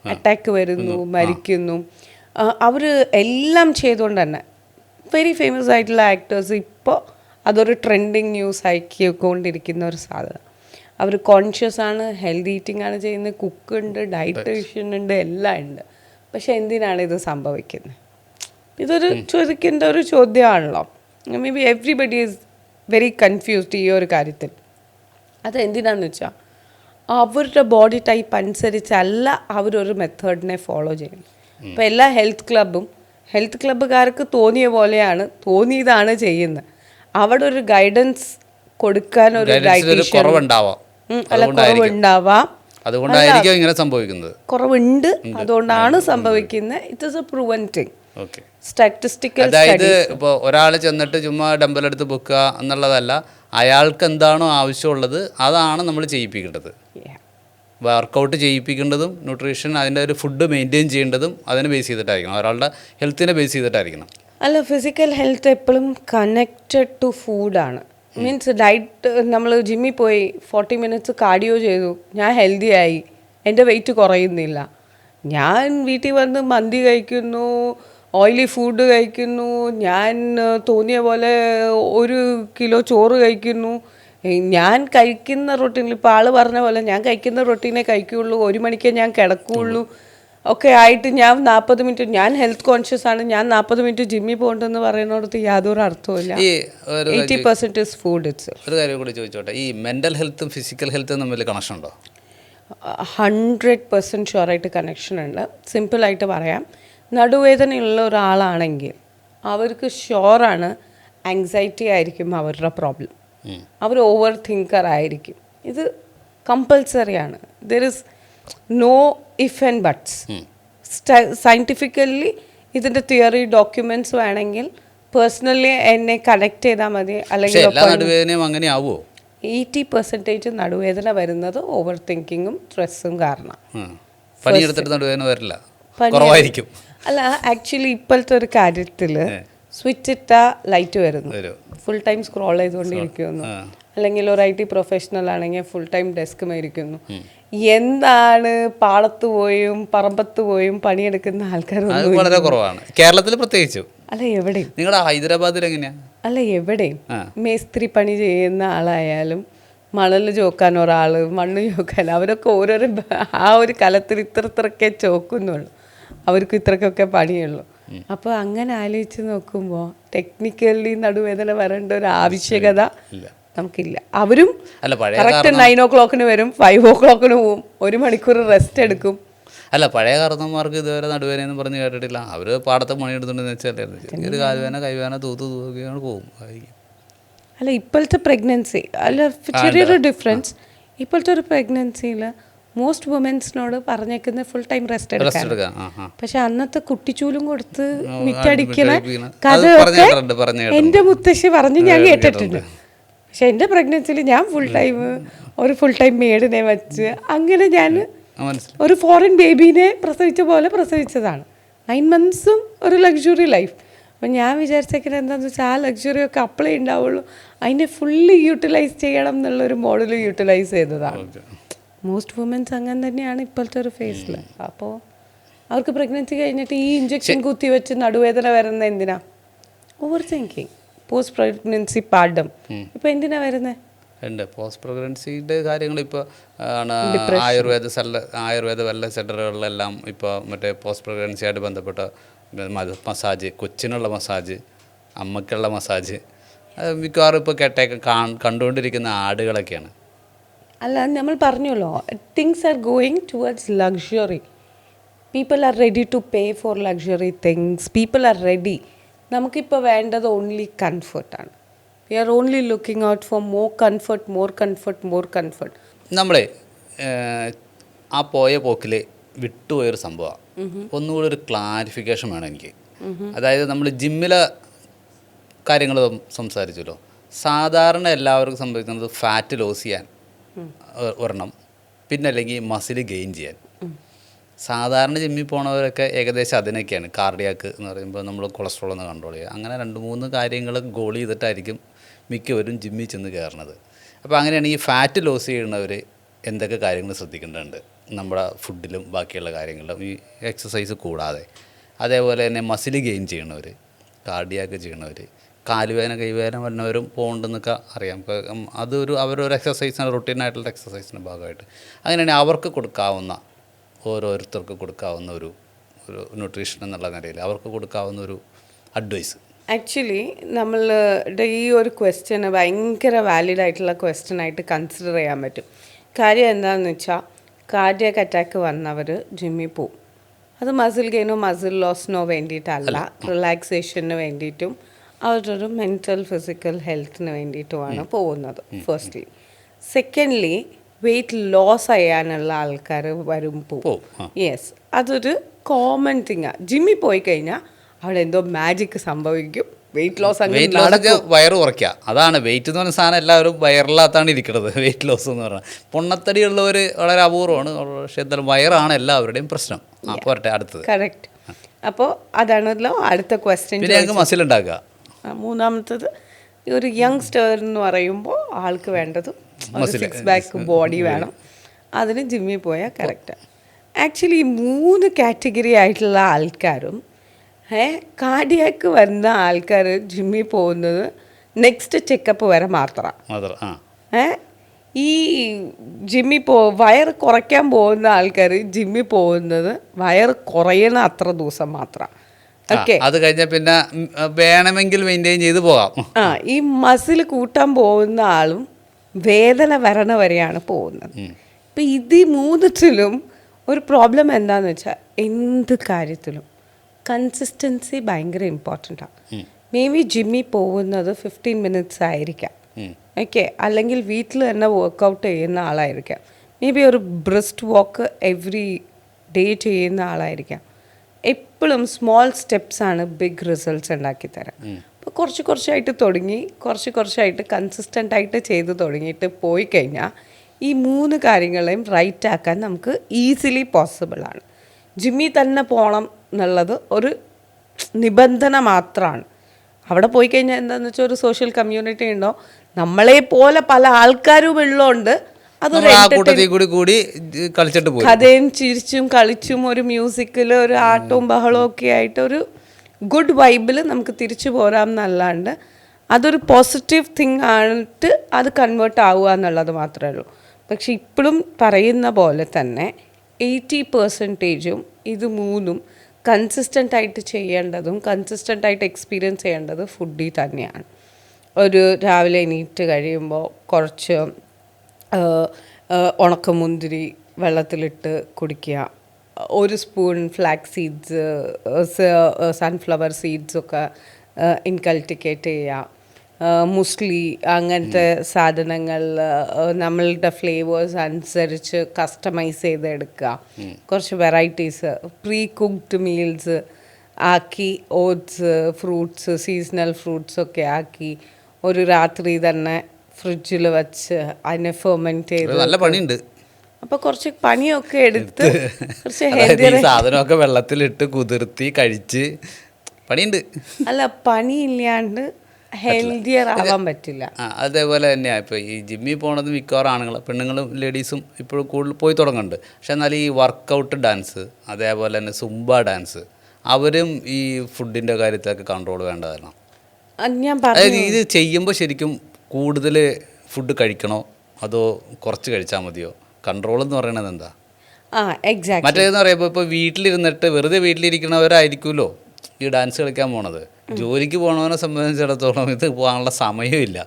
അറ്റാക്ക് വരുന്നു, മരിക്കുന്നു. അവർ എല്ലാം ചെയ്തുകൊണ്ട് തന്നെ വെരി ഫേമസ് ആയിട്ടുള്ള ആക്ടേഴ്സ് ഇപ്പോൾ അതൊരു ട്രെൻഡിങ് ന്യൂസ് ആക്കിക്കൊണ്ടിരിക്കുന്ന ഒരു സാധനം. അവർ കോൺഷ്യസ് ആണ്, ഹെൽത്തി ഈറ്റിംഗ് ആണ് ചെയ്യുന്നത്, കുക്കുണ്ട്, ഡയറ്റീഷ്യൻ ഉണ്ട്, എല്ലാം ഉണ്ട്. പക്ഷെ എന്തിനാണ് ഇത് സംഭവിക്കുന്നത്? ഇതൊരു ചോദിക്കേണ്ട ഒരു ചോദ്യമാണല്ലോ. Maybe everybody is very confused ഈ ഒരു കാര്യത്തിൽ. അത് എന്തിനാണെന്ന് വെച്ചാൽ അവരുടെ ബോഡി ടൈപ്പ് അനുസരിച്ചല്ല അവരൊരു മെത്തേഡിനെ ഫോളോ ചെയ്യുന്നത്. അപ്പോൾ എല്ലാ ഹെൽത്ത് ക്ലബ്ബുകാർക്ക് തോന്നിയ പോലെയാണ്, തോന്നിയതാണ് ചെയ്യുന്നത്. അവിടെ ഒരു ഗൈഡൻസ് കൊടുക്കാൻ ഒരു ഒരു ഡയറ്റീഷ്യൻ കുറവുണ്ടാവാം, അല്ല കുറവുണ്ടാവാം, അതുകൊണ്ടായിരിക്കും ഇങ്ങനെ സംഭവിക്കുന്നത്. കുറവുണ്ട്, അതുകൊണ്ടാണ് സംഭവിക്കുന്നത്. It is A proven thing. Okay, statistical അതായത് ഇപ്പോൾ ഒരാൾ ചെന്നിട്ട് ചുമ്മാ ഡമ്പലെടുത്ത് പൊക്കുക എന്നുള്ളതല്ല, അയാൾക്ക് എന്താണോ ആവശ്യമുള്ളത് അതാണ് നമ്മൾ ചെയ്യിപ്പിക്കേണ്ടത്. വർക്കൗട്ട് ചെയ്യിപ്പിക്കേണ്ടതും ന്യൂട്രീഷൻ അതിൻ്റെ ഒരു ഫുഡ് മെയിൻറ്റെയിൻ ചെയ്യേണ്ടതും അതിനെ ബേസ് ചെയ്തിട്ടായിരിക്കണം, ഒരാളുടെ ഹെൽത്തിനെ ബേസ് ചെയ്തിട്ടായിരിക്കണം. അല്ല, ഫിസിക്കൽ ഹെൽത്ത് എപ്പോഴും കണക്റ്റഡ് ടു ഫുഡാണ്. മീൻസ് ഡയറ്റ്, നമ്മൾ ജിമ്മിൽ പോയി 40 മിനിറ്റ്സ് കാർഡിയോ ചെയ്തു, ഞാൻ ഹെൽത്തി ആയി, എൻ്റെ വെയിറ്റ് കുറയുന്നില്ല. ഞാൻ വീട്ടിൽ വന്ന് മന്തി കഴിക്കുന്നു, ഓയിലി ഫുഡ് കഴിക്കുന്നു, ഞാൻ തോന്നിയ പോലെ 1 കിലോ ചോറ് കഴിക്കുന്നു. ഞാൻ കഴിക്കുന്ന റൊട്ടീനിൽ ഇപ്പോൾ ആൾ പറഞ്ഞ പോലെ ഞാൻ കഴിക്കുന്ന റൊട്ടീനെ കഴിക്കുകയുള്ളൂ, 1 മണിക്കേ ഞാൻ കിടക്കുകയുള്ളൂ ഒക്കെ ആയിട്ട് ഞാൻ 40 മിനിറ്റ്, ഞാൻ ഹെൽത്ത് കോൺഷ്യസ് ആണ്, ഞാൻ 40 മിനിറ്റ് ജിമ്മിൽ പോകണ്ടെന്ന് പറയുന്നിടത്ത് യാതൊരു അർത്ഥമില്ല. 80% ഇസ് ഫുഡ്. ഒരു കാര്യം കൂടി ചോദിച്ചോട്ടെ, ഈ മെൻ്റൽ ഹെൽത്തും ഫിസിക്കൽ ഹെൽത്തും തമ്മിൽ കണക്ഷൻ ഉണ്ടോ? 100% ഷുവറായിട്ട് കണക്ഷൻ ഉണ്ട്. സിമ്പിളായിട്ട് പറയാം, നടുവേദനയുള്ള ഒരാളാണെങ്കിൽ അവർക്ക് ഷുവറാണ് ആങ്സൈറ്റി ആയിരിക്കും അവരുടെ പ്രോബ്ലം, അവർ ഓവർ തിങ്കർ ആയിരിക്കും. ഇത് കമ്പൽസറിയാണ്. There is no if and buts. Scientifically ഇതിൻ്റെ തിയറി ഡോക്യുമെൻറ്റ്സ് വേണമെങ്കിൽ പേഴ്സണലി എന്നെ കണക്ട് ചെയ്താൽ മതി. അല്ലെങ്കിൽ 80% നടുവേദന വരുന്നത് ഓവർ തിങ്കിങ്ങും സ്ട്രെസ്സും കാരണം. അല്ല, ആക്ച്വലി ഇപ്പോഴത്തെ ഒരു കാര്യത്തിൽ സ്വിച്ച് ഇട്ടാ ലൈറ്റ് വരുന്നു, ഫുൾ ടൈം സ്ക്രോൾ ചെയ്തുകൊണ്ടിരിക്കുന്നു. അല്ലെങ്കിൽ ഒരു IT പ്രൊഫഷണൽ ആണെങ്കിൽ ഫുൾ ടൈം ഡെസ്ക് മേടിക്കുന്നു. എന്താണ് പാടത്ത് പോയും പറമ്പത്ത് പോയും പണിയെടുക്കുന്ന ആൾക്കാരൊന്നും വളരെ കുറവാണ് കേരളത്തിൽ പ്രത്യേകിച്ചു. അല്ല എവിടെയും, നിങ്ങളുടെ ഹൈദരാബാദിൽ എങ്ങനെയാ? അല്ല എവിടെയും മേസ്ത്രി പണി ചെയ്യുന്ന ആളായാലും മണൽ ചോക്കാൻ ഒരാൾ, മണ്ണ് ചോക്കാൻ, അവരൊക്കെ ഓരോരോ ആ ഒരു കലത്തിൽ ഇത്രയൊക്കെ ചോക്കുന്നുള്ളൂ, അവർക്ക് ഇത്രക്കൊക്കെ പണിയുള്ളൂ. അപ്പോൾ അങ്ങനെ ആലോചിച്ച് നോക്കുമ്പോൾ ടെക്നിക്കലി നടുവേദന വരേണ്ട ഒരു ആവശ്യകത നമുക്കില്ല. അവരും കറക്റ്റ് 9 o'clock വരും, 5 o'clock പോവും, 1 മണിക്കൂർ റെസ്റ്റ് എടുക്കും. അല്ല, പഴയ കാരണന്മാർക്ക് ഇതുവരെ നടുവേന എന്ന് പറഞ്ഞ് കേട്ടിട്ടില്ല. അവർ പാടത്തെ പണിയെടുത്തുണ്ടെന്ന് വെച്ചാൽ ഒരു കാൽവേന കൈവേന തൂക്കുകയാണ് പോകും. അല്ല, ഇപ്പോഴത്തെ പ്രഗ്നൻസി, അല്ല ചെറിയൊരു ഡിഫറൻസ്. ഇപ്പോഴത്തെ ഒരു പ്രഗ്നൻസിയിൽ മോസ്റ്റ് വുമൻസിനോട് പറഞ്ഞേക്കുന്ന ഫുൾ ടൈം റെസ്റ്റ് എടുക്കാൻ. പക്ഷെ അന്നത്തെ കുട്ടിച്ചൂലും കൊടുത്ത് മിറ്റടിക്കണ കഥയൊക്കെ എൻ്റെ മുത്തശ്ശി പറഞ്ഞ് ഞാൻ കേട്ടിട്ടുണ്ട്. പക്ഷെ എൻ്റെ പ്രഗ്നൻസിയിൽ ഞാൻ ഫുൾ ടൈം മേഡിനെ വെച്ച് അങ്ങനെ ഞാൻ ഒരു ഫോറിൻ ബേബീനെ പ്രസവിച്ച പോലെ പ്രസവിച്ചതാണ്. 9 months ഒരു ലക്ഷറി ലൈഫ്. അപ്പം ഞാൻ വിചാരിച്ചേക്കുന്നത് എന്താണെന്ന് വെച്ചാൽ ആ ലക്ഷറിയൊക്കെ അപ്ലൈ ഉണ്ടാവുള്ളൂ, അതിനെ ഫുള്ളി യൂട്ടിലൈസ് ചെയ്യണം എന്നുള്ളൊരു മോഡൽ യൂട്ടിലൈസ് ചെയ്തതാണ്. മോസ്റ്റ് വുമൻസ് അങ്ങനെ തന്നെയാണ് ഇപ്പോഴത്തെ ഒരു ഫേസിൽ. അപ്പോൾ അവർക്ക് പ്രഗ്നൻസി കഴിഞ്ഞിട്ട് ഈ ഇഞ്ചക്ഷൻ കുത്തി വെച്ച് നടുവേദന വരുന്ന എന്തിനാ? ഓവർ തിങ്കിങ്, പോസ്റ്റ് പ്രഗ്നൻസി പാർഡം ഇപ്പം എന്തിനാ വരുന്നത്? ഉണ്ട് പോസ്റ്റ് പ്രഗ്നൻസിയുടെ കാര്യങ്ങൾ. ഇപ്പോൾ ആയുർവേദ വെല്ല സെൻ്ററുകളിലെല്ലാം ഇപ്പോൾ മറ്റേ പോസ്റ്റ് പ്രഗ്നൻസിയായിട്ട് ബന്ധപ്പെട്ട മസാജ്, കൊച്ചിനുള്ള മസാജ്, അമ്മയ്ക്കുള്ള മസാജ്, മിക്കവാറും ഇപ്പോൾ കണ്ടുകൊണ്ടിരിക്കുന്ന ആടുകളൊക്കെയാണ്. അല്ല, നമ്മൾ പറഞ്ഞല്ലോ, things are going towards luxury. People are ready to pay for luxury things. People are ready. നമുക്കിപ്പോൾ വേണ്ടത് ഓൺലി കംഫർട്ടാണ്. We are only looking out for more comfort. നമ്മളെ ആ പോയ പോക്കിൽ വിട്ടുപോയൊരു സംഭവമാണ്. ഒന്നുകൂടി ഒരു ക്ലാരിഫിക്കേഷൻ വേണം എനിക്ക്. അതായത് നമ്മൾ ജിമ്മിലെ കാര്യങ്ങൾ സംസാരിച്ചല്ലോ. സാധാരണ എല്ലാവർക്കും സംഭവിക്കുന്നത് ഫാറ്റ് ലോസ് ചെയ്യാൻ ഒരെണ്ണം, പിന്നെ അല്ലെങ്കിൽ മസിൽ ഗെയിൻ ചെയ്യാൻ. സാധാരണ ജിമ്മിൽ പോണവരൊക്കെ ഏകദേശം അതിനൊക്കെയാണ്. കാർഡിയാക്ക് എന്ന് പറയുമ്പോൾ നമ്മൾ കൊളസ്ട്രോൾ ഒന്ന് കൺട്രോൾ ചെയ്യുക, അങ്ങനെ 2-3 കാര്യങ്ങൾ ഗോൾ ചെയ്തിട്ടായിരിക്കും മിക്കവരും ജിമ്മിൽ ചെന്ന് കയറണത്. അപ്പോൾ അങ്ങനെയാണ് ഈ ഫാറ്റ് ലോസ് ചെയ്യുന്നവർ എന്തൊക്കെ കാര്യങ്ങൾ ശ്രദ്ധിക്കേണ്ടതുണ്ട് നമ്മുടെ ഫുഡിലും ബാക്കിയുള്ള കാര്യങ്ങളിലും, ഈ എക്സസൈസ് കൂടാതെ. അതേപോലെ തന്നെ മസിൽ ഗെയിൻ ചെയ്യണവർ, കാർഡിയാക്ക് ചെയ്യണവർ, കാലുവേദന കൈവേദന വരുന്നവരും പോകണ്ടെന്നൊക്കെ അറിയാം. അതൊരു അവരൊരു എക്സസൈസിന്, റൊട്ടീനായിട്ടുള്ള എക്സസൈസിൻ്റെ ഭാഗമായിട്ട്. അങ്ങനെയാണെങ്കിൽ അവർക്ക് കൊടുക്കാവുന്ന, ഓരോരുത്തർക്ക് കൊടുക്കാവുന്ന ഒരു ന്യൂട്രീഷൻ എന്നുള്ള നിലയിൽ അവർക്ക് കൊടുക്കാവുന്ന ഒരു അഡ്വൈസ്. ആക്ച്വലി നമ്മളുടെ ഈ ഒരു ക്വസ്റ്റ്യന് ഭയങ്കര വാലിഡ് ആയിട്ടുള്ള ക്വസ്റ്റ്യനായിട്ട് കൺസിഡർ ചെയ്യാൻ പറ്റും. കാര്യം എന്താണെന്ന് വെച്ചാൽ, കാർഡിയാക്ക് അറ്റാക്ക് വന്നവർ ജിമ്മിൽ പോവും. അത് മസിൽ ഗെയിനോ മസിൽ ലോസിനോ വേണ്ടിയിട്ടല്ല, റിലാക്സേഷന് വേണ്ടിയിട്ടും അവരൊരു മെൻ്റൽ ഫിസിക്കൽ ഹെൽത്തിന് വേണ്ടിയിട്ടുമാണ് പോകുന്നത് ഫസ്റ്റ്ലി. സെക്കൻഡ്ലി വെയിറ്റ് ലോസ് ചെയ്യാനുള്ള ആൾക്കാർ വരുമ്പോൾ യെസ് അതൊരു കോമൺ തിങ്ങാണ്. ജിമ്മിൽ പോയി കഴിഞ്ഞാൽ അവിടെ എന്തോ മാജിക് സംഭവിക്കും, വെയിറ്റ് ലോസ് വെയിറ്റ് ലോസ് വയറ് കുറയ്ക്കുക. അതാണ് വെയിറ്റ് എന്ന് പറഞ്ഞ സാധനം എല്ലാവരും വയറില്ലാത്താണ് ഇരിക്കുന്നത്. വെയിറ്റ് ലോസ് എന്ന് പറഞ്ഞാൽ പൊണ്ണത്തടിയുള്ളവർ വളരെ അപൂർവമാണ്, പക്ഷെ എന്തായാലും വയറാണ് എല്ലാവരുടെയും പ്രശ്നം. പോരട്ടെ അടുത്തത്. കറക്റ്റ്. അപ്പോൾ അതാണല്ലോ അടുത്ത ക്വസ്റ്റ്യൻ. പിന്നെ ഞങ്ങൾക്ക് മസിൽ ഉണ്ടാക്കുക. മൂന്നാമത്തത് ഒരു യങ്സ്റ്റർ എന്ന് പറയുമ്പോൾ ആൾക്ക് വേണ്ടത് സിക്സ് ബാക്ക് ബോഡി വേണം. അതിന് ജിമ്മിൽ പോയാൽ കറക്റ്റാണ്. ആക്ച്വലി 3 കാറ്റഗറി ആയിട്ടുള്ള ആൾക്കാരും കാർഡിയാക്ക് വരുന്ന ആൾക്കാർ ജിമ്മിൽ പോകുന്നത് നെക്സ്റ്റ് ചെക്കപ്പ് വരെ മാത്രമാണ്. ഈ ജിമ്മിൽ വയറ് കുറയ്ക്കാൻ പോകുന്ന ആൾക്കാർ ജിമ്മിൽ പോകുന്നത് വയറ് കുറയണ അത്ര ദിവസം മാത്രമാണ്. ഓക്കെ, അത് കഴിഞ്ഞാൽ പിന്നെ വേണമെങ്കിൽ മെയിൻറ്റെയിൻ ചെയ്ത് പോകാം. ഈ മസിൽ കൂട്ടാൻ പോകുന്ന ആളും വേദന വരണ വരെയാണ് പോകുന്നത്. ഇപ്പം ഇത് മൂന്നിലും ഒരു പ്രോബ്ലം എന്താണെന്ന് വെച്ചാൽ എന്ത് കാര്യത്തിലും കൺസിസ്റ്റൻസി ഭയങ്കര ഇമ്പോർട്ടൻ്റാണ്. മേ ബി ജിമ്മിൽ പോകുന്നത് 15 മിനിറ്റ്സ് ആയിരിക്കാം, ഓക്കെ, അല്ലെങ്കിൽ വീട്ടിൽ തന്നെ വർക്കൗട്ട് ചെയ്യുന്ന ആളായിരിക്കാം, മേ ബി ഒരു ബ്രസ്റ്റ് വാക്ക് എവറി ഡേ ചെയ്യുന്ന ആളായിരിക്കാം. എപ്പോഴും സ്മോൾ സ്റ്റെപ്സാണ് ബിഗ് റിസൾട്ട്സ് ഉണ്ടാക്കി തരാം. അപ്പോൾ കുറച്ചായിട്ട് തുടങ്ങി കുറച്ചായിട്ട് കൺസിസ്റ്റൻ്റ് ആയിട്ട് ചെയ്ത് തുടങ്ങിയിട്ട് പോയി കഴിഞ്ഞാൽ ഈ 3 കാര്യങ്ങളെയും റൈറ്റ് ആക്കാൻ നമുക്ക് ഈസിലി പോസിബിളാണ്. ജിമ്മിൽ തന്നെ പോകണം എന്നുള്ളത് ഒരു നിബന്ധന മാത്രമാണ്. അവിടെ പോയി കഴിഞ്ഞാൽ എന്താണെന്ന് വെച്ചാൽ ഒരു സോഷ്യൽ കമ്മ്യൂണിറ്റി ഉണ്ടോ, നമ്മളെ പോലെ പല ആൾക്കാരും ഉള്ളതുകൊണ്ട് അതൊരു കഥയും ചിരിച്ചും കളിച്ചും ഒരു മ്യൂസിക്കിൽ ഒരു ആട്ടവും ബഹളവും ഒക്കെ ആയിട്ട് ഒരു ഗുഡ് വൈബിൽ നമുക്ക് തിരിച്ചു പോരാം എന്നല്ലാണ്ട് അതൊരു പോസിറ്റീവ് തിങ് ആയിട്ട് അത് കൺവേർട്ട് ആവുക എന്നുള്ളത് മാത്രമേ ഉള്ളൂ. പക്ഷെ ഇപ്പോഴും പറയുന്ന പോലെ തന്നെ 80% ഇത് 3 കൺസിസ്റ്റൻ്റ് ആയിട്ട് ചെയ്യേണ്ടതും കൺസിസ്റ്റൻ്റ് ആയിട്ട് എക്സ്പീരിയൻസ് ചെയ്യേണ്ടത് ഫുഡിൽ തന്നെയാണ്. ഒരു രാവിലെ എണീറ്റ് കഴിയുമ്പോൾ കുറച്ച് ഉണക്കമുന്തിരി വെള്ളത്തിലിട്ട് കുടിക്കുക, 1 സ്പൂൺ ഫ്ലാക്സ് സീഡ്സ്, സൺഫ്ലവർ സീഡ്സൊക്കെ ഇൻകൾട്ടിക്കേറ്റ് ചെയ്യുക, മുസ്ലി അങ്ങനത്തെ സാധനങ്ങൾ നമ്മളുടെ ഫ്ലേവേഴ്സ് അനുസരിച്ച് കസ്റ്റമൈസ് ചെയ്തെടുക്കുക, കുറച്ച് വെറൈറ്റീസ് പ്രീ കുക്ക്ഡ് മീൽസ് ആക്കി, ഓട്സ്, ഫ്രൂട്ട്സ്, സീസണൽ ഫ്രൂട്ട്സൊക്കെ ആക്കി ഒരു രാത്രി തന്നെ ഫ്രിഡ്ജിൽ വെച്ച് അതിനെ ഫെർമെൻറ്റ് ചെയ്ത് നല്ല പണിയുണ്ട്. അപ്പോൾ കുറച്ച് പണിയൊക്കെ എടുത്ത് കുറച്ച് ഹെൽത്തി സാധനമൊക്കെ വെള്ളത്തിലിട്ട് കുതിർത്തി കഴിച്ച് പണിയുണ്ട്. അല്ല, പണിയില്ലാണ്ട് ഹെൽത്തിയർ ആവാൻ പറ്റില്ല. അതേപോലെ തന്നെയാണ് ഇപ്പോൾ ഈ ജിമ്മിൽ പോണത് മിക്കവാറും ആണുങ്ങൾ, പെണ്ണുങ്ങളും ലേഡീസും ഇപ്പോഴും കൂടുതൽ പോയി തുടങ്ങുന്നുണ്ട്. പക്ഷെ എന്നാൽ ഈ വർക്കൗട്ട് ഡാൻസ് അതേപോലെ തന്നെ സുംബ ഡാൻസ് അവരും ഈ ഫുഡിൻ്റെ കാര്യത്തിലൊക്കെ കൺട്രോൾ വേണ്ടതാണ്. അതായത് ഇത് ചെയ്യുമ്പോൾ ശരിക്കും കൂടുതൽ ഫുഡ് കഴിക്കണോ അതോ കുറച്ച് കഴിച്ചാൽ മതിയോ? കൺട്രോൾ എന്ന് പറയുന്നത് എന്താ? മറ്റേതെന്ന് പറയുമ്പോൾ ഇപ്പോൾ വീട്ടിലിരുന്നിട്ട് വെറുതെ വീട്ടിലിരിക്കണവരായിരിക്കുമല്ലോ ഈ ഡാൻസ് കളിക്കാൻ പോണത്. ജോലിക്ക് പോകണവനെ സംബന്ധിച്ചിടത്തോളം ഇത് പോകാനുള്ള സമയമില്ല.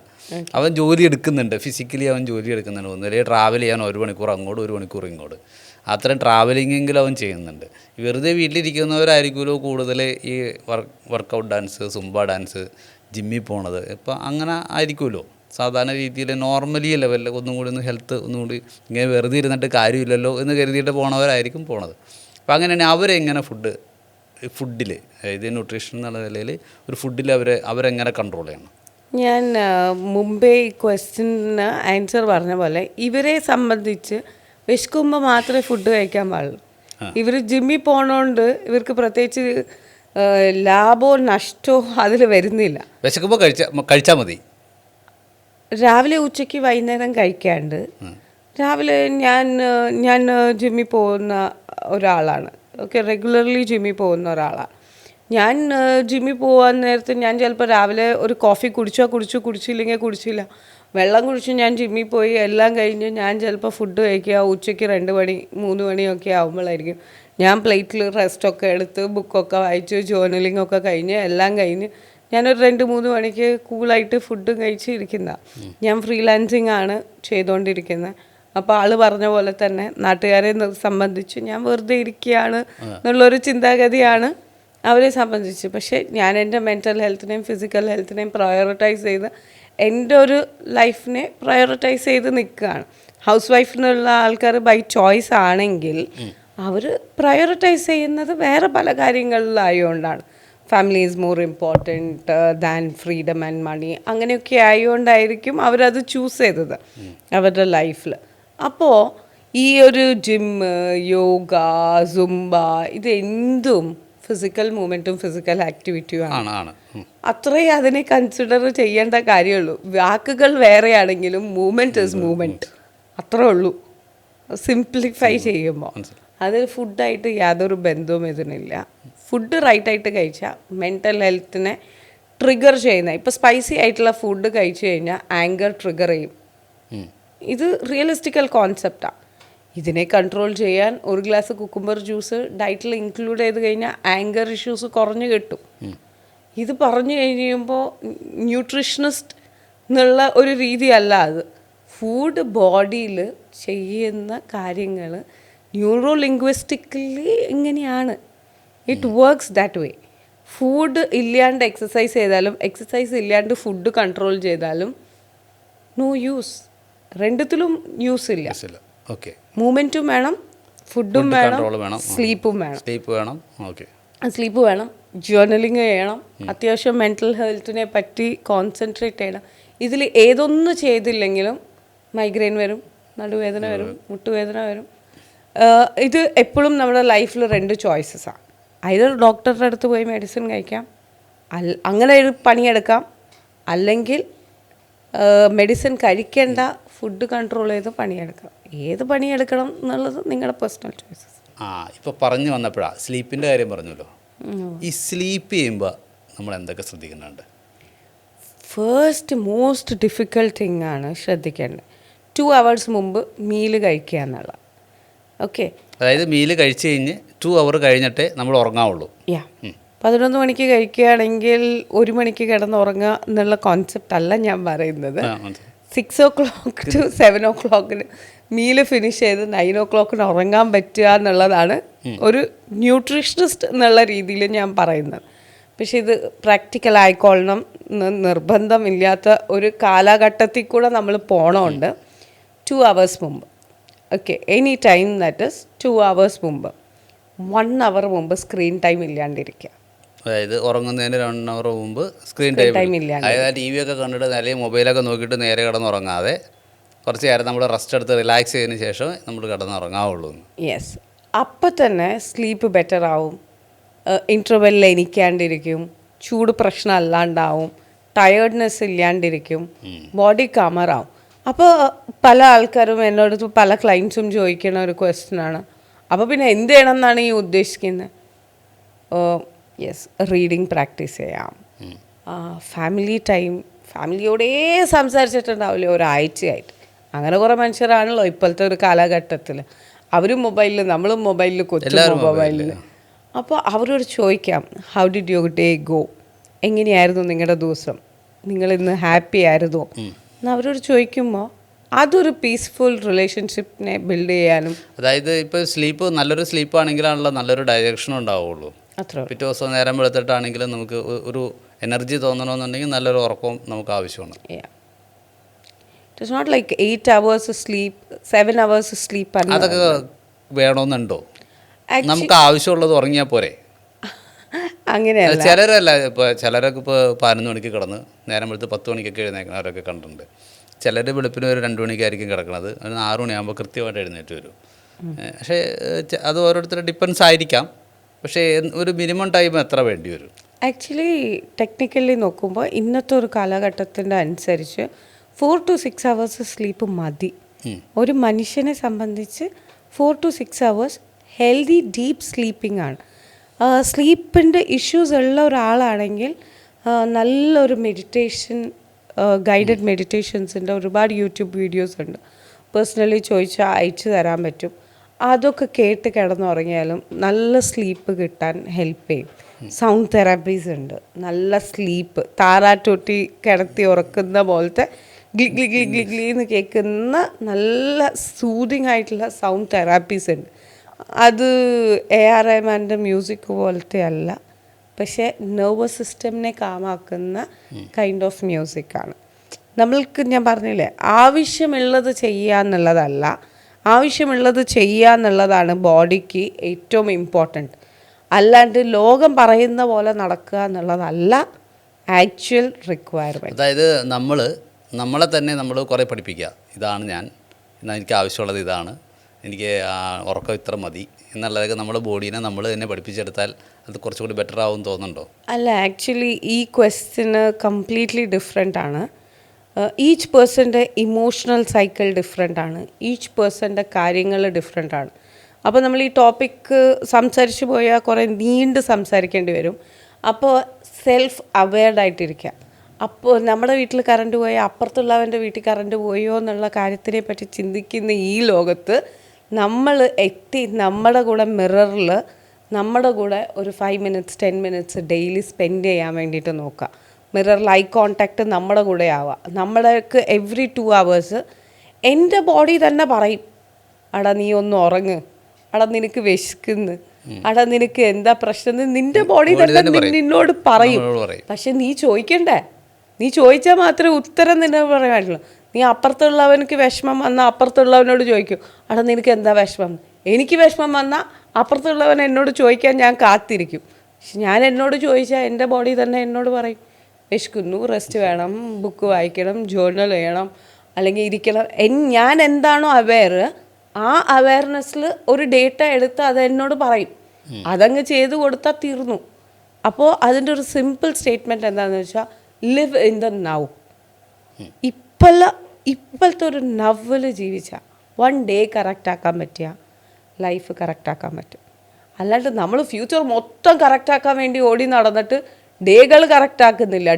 അവൻ ജോലി എടുക്കുന്നുണ്ട്, ഫിസിക്കലി അവൻ ജോലി എടുക്കുന്നുണ്ട്. ഒന്നില്ലേ ട്രാവൽ ചെയ്യാൻ 1 മണിക്കൂർ അങ്ങോട്ട് 1 മണിക്കൂർ ഇങ്ങോട്ട്, അത്രയും ട്രാവലിങ്ങെങ്കിലും അവൻ ചെയ്യുന്നുണ്ട്. വെറുതെ വീട്ടിലിരിക്കുന്നവരായിരിക്കുമല്ലോ കൂടുതൽ ഈ വർക്കൗട്ട് ഡാൻസ്, സുംബ ഡാൻസ്, ജിമ്മിൽ പോണത്. ഇപ്പം അങ്ങനെ ആയിരിക്കുമല്ലോ സാധാരണ രീതിയിൽ നോർമലി ലെവലിൽ ഒന്നും കൂടി ഹെൽത്ത് ഒന്നും കൂടി ഇങ്ങനെ വെറുതെ ഇരുന്നിട്ട് കാര്യമില്ലല്ലോ എന്ന് കരുതിയിട്ട് പോണവരായിരിക്കും പോണത്. അപ്പം അങ്ങനെയാണ് അവരെങ്ങനെ ഫുഡിൽ അതായത് ന്യൂട്രീഷൻ എന്നുള്ള നിലയിൽ ഒരു ഫുഡിൽ അവരെങ്ങനെ കൺട്രോൾ ചെയ്യണം? ഞാൻ മുമ്പേ ഈ ക്വസ്റ്റ്യന് ആൻസർ പറഞ്ഞ പോലെ ഇവരെ സംബന്ധിച്ച് വിശക്കുമ്പോൾ മാത്രമേ ഫുഡ് കഴിക്കാൻ പാടുള്ളൂ. ഇവർ ജിമ്മിൽ പോകണോണ്ട് ഇവർക്ക് പ്രത്യേകിച്ച് ലാഭമോ നഷ്ടമോ അതിൽ വരുന്നില്ല. വിശക്കുമ്പോൾ കഴിച്ചാൽ മതി. രാവിലെ ഉച്ചയ്ക്ക് വൈകുന്നേരം കഴിക്കാണ്ട് രാവിലെ ഞാൻ ജിമ്മിൽ പോകുന്ന ഒരാളാണ്. ഓക്കെ, റെഗുലർലി ജിമ്മിൽ പോകുന്ന ഒരാളാണ് ഞാൻ. ജിമ്മിൽ പോകാൻ നേരത്ത് ഞാൻ ചിലപ്പോൾ രാവിലെ ഒരു കോഫി കുടിച്ചില്ലെങ്കിൽ കുടിച്ചില്ല, വെള്ളം കുടിച്ച് ഞാൻ ജിമ്മിൽ പോയി എല്ലാം കഴിഞ്ഞ് ഞാൻ ചിലപ്പോൾ ഫുഡ് കഴിക്കുക ഉച്ചയ്ക്ക് 2 മണി 3 മണിയൊക്കെ ആകുമ്പോഴായിരിക്കും. ഞാൻ പ്ലേറ്റിൽ റെസ്റ്റൊക്കെ എടുത്ത് ബുക്കൊക്കെ വായിച്ച് ജേർണലിങ്ങൊക്കെ കഴിഞ്ഞ് എല്ലാം കഴിഞ്ഞ് ഞാനൊരു 2-3 മണിക്ക് കൂളായിട്ട് ഫുഡും കഴിച്ച് ഇരിക്കുന്ന. ഞാൻ ഫ്രീലാൻസിങ് ആണ് ചെയ്തുകൊണ്ടിരിക്കുന്നത്. അപ്പോൾ ആൾ പറഞ്ഞ പോലെ തന്നെ നാട്ടുകാരെ സംബന്ധിച്ച് ഞാൻ വെറുതെ ഇരിക്കുകയാണ് എന്നുള്ളൊരു ചിന്താഗതിയാണ് അവരെ സംബന്ധിച്ച്. പക്ഷേ ഞാൻ എൻ്റെ മെൻ്റൽ ഹെൽത്തിനെയും ഫിസിക്കൽ ഹെൽത്തിനെയും പ്രയോറിറ്റൈസ് ചെയ്ത് എൻ്റെ ഒരു ലൈഫിനെ പ്രയോറിറ്റൈസ് ചെയ്ത് നിൽക്കുകയാണ്. ഹൗസ് വൈഫിനുള്ള ആൾക്കാർ ബൈ ചോയ്സ് ആണെങ്കിൽ അവർ പ്രയോറിറ്റൈസ് ചെയ്യുന്നത് വേറെ പല കാര്യങ്ങളിലായതുകൊണ്ടാണ്. Family is more important than freedom and money, അങ്ങനെയൊക്കെ ആയതുകൊണ്ടായിരിക്കും അവരത് ചൂസ് ചെയ്തത് അവരുടെ ലൈഫിൽ. അപ്പോൾ ഈ ഒരു ജിമ്മ്, യോഗ, സുംബ, ഇതെന്തും ഫിസിക്കൽ മൂവ്മെൻറ്റും ഫിസിക്കൽ ആക്ടിവിറ്റിയും ആണ്. അത്രേ അതിനെ കൺസിഡർ ചെയ്യേണ്ട കാര്യമുള്ളൂ. വാക്കുകൾ വേറെയാണെങ്കിലും മൂവ്മെൻറ്റ് ഈസ് മൂവ്മെൻറ്റ്, അത്രേ ഉള്ളൂ. സിംപ്ലിഫൈ ചെയ്യുമ്പോൾ അതിൽ ഫുഡായിട്ട് യാതൊരു ബന്ധവും ഇതിനില്ല. ഫുഡ് റൈറ്റായിട്ട് കഴിച്ചാൽ മെൻ്റൽ ഹെൽത്തിനെ ട്രിഗർ ചെയ്യുന്ന, ഇപ്പോൾ സ്പൈസി ആയിട്ടുള്ള ഫുഡ് കഴിച്ചു കഴിഞ്ഞാൽ ആങ്കർ ട്രിഗർ ചെയ്യും. ഇത് റിയലിസ്റ്റിക്കൽ കോൺസെപ്റ്റാണ്. ഇതിനെ കൺട്രോൾ ചെയ്യാൻ ഒരു ഗ്ലാസ് കുക്കുംബർ ജ്യൂസ് ഡയറ്റിൽ ഇൻക്ലൂഡ് ചെയ്ത് കഴിഞ്ഞാൽ ആങ്കർ ഇഷ്യൂസ് കുറഞ്ഞു കിട്ടും. ഇത് പറഞ്ഞു കഴിയുമ്പോൾ ന്യൂട്രീഷനിസ്റ്റ് എന്നുള്ള ഒരു രീതിയല്ല അത്. ഫുഡ് ബോഡിയിൽ ചെയ്യുന്ന കാര്യങ്ങൾ ന്യൂറോ ലിംഗ്വിസ്റ്റിക്കലി ഇങ്ങനെയാണ്. It works that way. Food ഇല്ലാണ്ട് എക്സസൈസ് ചെയ്താലും എക്സസൈസ് ഇല്ലാണ്ട് ഫുഡ് കൺട്രോൾ ചെയ്താലും നോ യൂസ്. രണ്ടത്തിലും യൂസ് ഇല്ല. മൂവ്മെൻറ്റും വേണം, ഫുഡും വേണം, സ്ലീപ്പും വേണം. സ്ലീപ്പ് വേണം, ജേർണലിങ് ചെയ്യണം, അത്യാവശ്യം മെൻ്റൽ ഹെൽത്തിനെ പറ്റി കോൺസെൻട്രേറ്റ് ചെയ്യണം. ഇതിൽ ഏതൊന്നും ചെയ്തില്ലെങ്കിലും മൈഗ്രെയിൻ വരും, നടുവേദന വരും, മുട്ടുവേദന വരും. ഇത് എപ്പോഴും നമ്മുടെ ലൈഫിൽ രണ്ട് ചോയ്സസാണ്. ഐദർ ഡോക്ടറുടെ അടുത്ത് പോയി മെഡിസിൻ കഴിക്കാം, അങ്ങനെ ഒരു പണിയെടുക്കാം, അല്ലെങ്കിൽ മെഡിസിൻ കഴിക്കേണ്ട ഫുഡ് കൺട്രോൾ ചെയ്ത് പണിയെടുക്കാം. ഏത് പണിയെടുക്കണം എന്നുള്ളത് നിങ്ങളുടെ പേഴ്സണൽ ചോയ്സസ്. ഇപ്പോൾ പറഞ്ഞു വന്നപ്പോഴാണ് സ്ലീപ്പിൻ്റെ കാര്യം പറഞ്ഞല്ലോ. ഈ സ്ലീപ്പ് ചെയ്യുമ്പോൾ നമ്മൾ എന്തൊക്കെ ശ്രദ്ധിക്കുന്നുണ്ട്? ഫസ്റ്റ് മോസ്റ്റ് ഡിഫിക്കൽട്ട് തിങ് ആണ് ശ്രദ്ധിക്കേണ്ടത്. 2 hours മുമ്പ് മീല് കഴിക്കുക എന്നുള്ള. ഓക്കെ, അതായത് മീല് കഴിച്ച് കഴിഞ്ഞ് 2 hour കഴിഞ്ഞിട്ടേ നമ്മൾ ഉറങ്ങാവുള്ളൂ. 11 മണിക്ക് കഴിക്കുകയാണെങ്കിൽ 1 മണിക്ക് കിടന്നുറങ്ങുക എന്നുള്ള കോൺസെപ്റ്റ് അല്ല ഞാൻ പറയുന്നത്. 6 o'clock to 7 o'clock meal finish ചെയ്ത് 9 o'clock ഉറങ്ങാൻ പറ്റുക എന്നുള്ളതാണ് ഒരു ന്യൂട്രീഷനിസ്റ്റ് എന്നുള്ള രീതിയിൽ ഞാൻ പറയുന്നത്. പക്ഷെ ഇത് പ്രാക്ടിക്കൽ ആയിക്കൊള്ളണം നിർബന്ധമില്ലാത്ത ഒരു കാലഘട്ടത്തിൽ കൂടെ നമ്മൾ പോകണമുണ്ട്. 2 hours മുമ്പ്, okay, any time that is 2 hours മുമ്പ്, 1 hour മുമ്പ് സ്ക്രീൻ ടൈം ഇല്ലാണ്ടിരിക്കുക. അതായത് ഉറങ്ങുന്നതിന് 1 hour മുമ്പ് സ്ക്രീൻ ടൈം ഇല്ലാണ്ട്, അതായത് ടി വി ഒക്കെ കണ്ടിട്ട് അല്ലെങ്കിൽ മൊബൈലൊക്കെ നോക്കിയിട്ട് നേരെ കിടന്നുറങ്ങാതെ കുറച്ച് നേരം നമ്മൾ റെസ്റ്റ് എടുത്ത് റിലാക്സ് ചെയ്തതിന് ശേഷം നമ്മൾ കിടന്നുറങ്ങാവുള്ളൂ. യെസ്, അപ്പം തന്നെ സ്ലീപ്പ് ബെറ്റർ ആവും, ഇൻ്റർവെല്ലിൽ എണീക്കാണ്ടിരിക്കും, ചൂട് പ്രശ്നം അല്ലാണ്ടാവും, ടയേർഡ്നെസ് ഇല്ലാണ്ടിരിക്കും, ബോഡി കാമറാവും. അപ്പോൾ പല ആൾക്കാരും എന്നോട് പല ക്ലയൻസും ചോദിക്കുന്ന ഒരു ക്വസ്റ്റ്യനാണ്, അപ്പോൾ പിന്നെ എന്ത് ചെയ്യണം എന്നാണ് ഈ ഉദ്ദേശിക്കുന്നത്? യെസ്, റീഡിങ് പ്രാക്ടീസ് ചെയ്യാം, ഫാമിലി ടൈം, ഫാമിലിയോടേ സംസാരിച്ചിട്ടുണ്ടാവില്ലേ ഒരാഴ്ചയായിട്ട്. അങ്ങനെ കുറേ മനുഷ്യരാണല്ലോ ഇപ്പോഴത്തെ ഒരു കാലഘട്ടത്തിൽ. അവരും മൊബൈലിൽ, നമ്മളും മൊബൈലിൽ, കൊച്ചും മൊബൈലിൽ. അപ്പോൾ അവരോട് ചോദിക്കാം, how did your day go, എങ്ങനെയായിരുന്നു നിങ്ങളുടെ ദിവസം, നിങ്ങളിന്ന് ഹാപ്പി ആയിരുന്നോ എന്ന് അവരോട് ചോദിക്കുമ്പോൾ അതൊരു പീസ്ഫുൾ റിലേഷൻഷിപ്പിനെ ബിൽഡ് ചെയ്യാനും. അതായത് ഇപ്പോൾ സ്ലീപ്പ് നല്ലൊരു സ്ലീപ്പാണെങ്കിലാണല്ലോ നല്ലൊരു ഡയറക്ഷൻ ഉണ്ടാവുള്ളൂ. പിറ്റേ ദിവസം നേരം വെളുത്തിട്ടാണെങ്കിലും നമുക്ക് ഒരു എനർജി തോന്നണമെന്നുണ്ടെങ്കിൽ നല്ലൊരു ഉറക്കവും നമുക്ക് ആവശ്യമാണ്. It is not like 8 hours sleep, 7 hours sleep അതൊക്കെ വേണമെന്നുണ്ടോ? നമുക്ക് ആവശ്യമുള്ളത് ഉറങ്ങിയാൽ പോരെ? അങ്ങനെയല്ല. ചിലരല്ല, ഇപ്പോൾ ചിലരൊക്കെ ഇപ്പോൾ 11 മണിക്ക് കിടന്ന് നേരം വെളുത്ത് 10 മണിക്കൊക്കെ എഴുന്നേക്കുന്നവരൊക്കെ കണ്ടിട്ടുണ്ട്. ചിലർ വെളുപ്പിന് ഒരു 2 മണിക്കായിരിക്കും കിടക്കുന്നത്, 6 മണിയാകുമ്പോൾ കൃത്യമായിട്ട് എഴുന്നേറ്റ് വരും. പക്ഷേ അത് ഓരോരുത്തരുടെ ഡിപ്പെൻസ് ആയിരിക്കാം. പക്ഷേ ഒരു മിനിമം ടൈം എത്ര വേണ്ടി വരും? ആക്ച്വലി ടെക്നിക്കലി നോക്കുമ്പോൾ ഇന്നത്തെ ഒരു കാലഘട്ടത്തിൻ്റെ അനുസരിച്ച് 4 to 6 hours സ്ലീപ്പ് മതി. ഒരു മനുഷ്യനെ സംബന്ധിച്ച് 4 to 6 hours healthy deep sleeping ആണ്. സ്ലീപ്പിൻ്റെ ഇഷ്യൂസ് ഉള്ള ഒരാളാണെങ്കിൽ നല്ലൊരു മെഡിറ്റേഷൻ, ഗൈഡഡ് മെഡിറ്റേഷൻസിൻ്റെ ഒരുപാട് യൂട്യൂബ് വീഡിയോസ് ഉണ്ട്. പേഴ്സണലി ചോദിച്ചാൽ അയച്ചു തരാൻ പറ്റും. അതൊക്കെ കേട്ട് കിടന്നുറങ്ങിയാലും നല്ല സ്ലീപ്പ് കിട്ടാൻ ഹെൽപ്പ് ചെയ്യും. സൗണ്ട് തെറാപ്പീസ് ഉണ്ട്, നല്ല സ്ലീപ്പ്, താരാട്ടൊട്ടി കിടത്തി ഉറക്കുന്ന പോലത്തെ ഗ്ലി ഗ്ലി ഗ്ലി ഗ്ലി ഗ്ലി എന്ന് കേൾക്കുന്ന നല്ല സൂതിങ് ആയിട്ടുള്ള സൗണ്ട് തെറാപ്പീസ് ഉണ്ട്. അത് AR റഹ്മാൻ്റെ മ്യൂസിക് പോലത്തെ അല്ല, പക്ഷേ നെർവസ് സിസ്റ്റമിനെ കാമാക്കുന്ന കൈൻഡ് ഓഫ് മ്യൂസിക്കാണ്. നമ്മൾക്ക് ഞാൻ പറഞ്ഞില്ലേ, ആവശ്യമുള്ളത് ചെയ്യുക എന്നുള്ളതല്ല, ആവശ്യമുള്ളത് ചെയ്യുക എന്നുള്ളതാണ് ബോഡിക്ക് ഏറ്റവും ഇമ്പോർട്ടൻറ്റ്. അല്ലാണ്ട് ലോകം പറയുന്ന പോലെ നടക്കുക എന്നുള്ളതല്ല ആക്ച്വൽ റിക്വയർമെൻറ്റ്. അതായത് നമ്മളെ തന്നെ നമ്മൾ കുറേ പഠിപ്പിക്കുക. ഇതാണ് ഞാൻ, എന്നാൽ എനിക്ക് ആവശ്യമുള്ളത് ഇതാണ്, എനിക്ക് ഉറക്കം ഇത്ര മതി എന്നുള്ളതൊക്കെ നമ്മുടെ ബോഡീനെ നമ്മൾ തന്നെ പഠിപ്പിച്ചെടുത്താൽ അത് കുറച്ചുകൂടി ബെറ്റർ ആവും തോന്നുന്നുണ്ടോ? അല്ല, ആക്ച്വലി ഈ ക്വസ്റ്റ്യന് കംപ്ലീറ്റ്ലി ഡിഫറെൻ്റ് ആണ്. ഈച്ച് പേഴ്സൻ്റെ ഇമോഷണൽ സൈക്കിൾ ഡിഫറെൻ്റ് ആണ്, ഈച്ച് പേഴ്സൻ്റെ കാര്യങ്ങൾ ഡിഫറെൻ്റ് ആണ്. അപ്പോൾ നമ്മൾ ഈ ടോപ്പിക്ക് സംസാരിച്ച് പോയാൽ കുറേ നീണ്ട് സംസാരിക്കേണ്ടി വരും. അപ്പോൾ സെൽഫ് അവെയർഡായിട്ടിരിക്കുക. അപ്പോൾ നമ്മുടെ വീട്ടിൽ കറണ്ട് പോയാൽ അപ്പുറത്തുള്ളവൻ്റെ വീട്ടിൽ കറണ്ട് പോയോ എന്നുള്ള കാര്യത്തിനെ പറ്റി ചിന്തിക്കുന്ന ഈ ലോകത്ത് നമ്മൾ നമ്മുടെ കൂടെ മിററിൽ നമ്മുടെ കൂടെ ഒരു 5 minutes 10 minutes ഡെയിലി സ്പെൻഡ് ചെയ്യാൻ വേണ്ടിയിട്ട് നോക്കുക. മിററിൽ ഐ കോണ്ടാക്റ്റ് നമ്മുടെ കൂടെ ആവുക. നമ്മൾക്ക് എവറി 2 hours എൻ്റെ ബോഡി തന്നെ പറയും, അടാ നീ ഒന്ന് ഉറങ്ങ്, അടാ നിനക്ക് വിശക്കുന്നു, അടാ നിനക്ക് എന്താ പ്രശ്നം, നിൻ്റെ ബോഡി തന്നെ നിന്നോട് പറയും. പക്ഷെ നീ ചോദിക്കണ്ടേ, നീ ചോദിച്ചാൽ മാത്രമേ ഉത്തരം നിന്നെ പറയാൻ പറ്റുള്ളൂ. നീ അപ്പുറത്തുള്ളവനക്ക് വിഷമം വന്നാൽ അപ്പുറത്തുള്ളവനോട് ചോദിക്കും, അടാ നിനക്ക് എന്താ വിഷമം. എനിക്ക് വിഷമം വന്നാൽ അപ്പുറത്തുള്ളവൻ എന്നോട് ചോദിക്കാൻ ഞാൻ കാത്തിരിക്കും. പക്ഷെ ഞാൻ എന്നോട് ചോദിച്ചാൽ എൻ്റെ ബോഡി തന്നെ എന്നോട് പറയും, വിശക്കുന്നു, റെസ്റ്റ് വേണം, ബുക്ക് വായിക്കണം, ജേർണൽ ചെയ്യണം, അല്ലെങ്കിൽ ഇരിക്കണം. ഞാൻ എന്താണോ അവെയർ, ആ അവെയർനെസ്സിൽ ഒരു ഡേറ്റ എടുത്ത് അത് എന്നോട് പറയും. അതങ്ങ് ചെയ്ത് കൊടുത്താൽ തീർന്നു. അപ്പോൾ അതിൻ്റെ ഒരു സിമ്പിൾ സ്റ്റേറ്റ്മെൻറ്റ് എന്താണെന്ന് വെച്ചാൽ, ലിവ് ഇൻ ദ നൗ. ഇപ്പോഴത്തെ ഒരു നവ്വിൽ ജീവിച്ചാൽ 1 day കറക്റ്റാക്കാൻ പറ്റിയ ലൈഫ് കറക്റ്റാക്കാൻ പറ്റും. അല്ലാണ്ട് നമ്മൾ ഫ്യൂച്ചർ മൊത്തം കറക്റ്റാക്കാൻ വേണ്ടി ഓടി നടന്നിട്ട് ഡേകൾ കറക്റ്റാക്കുന്നില്ല,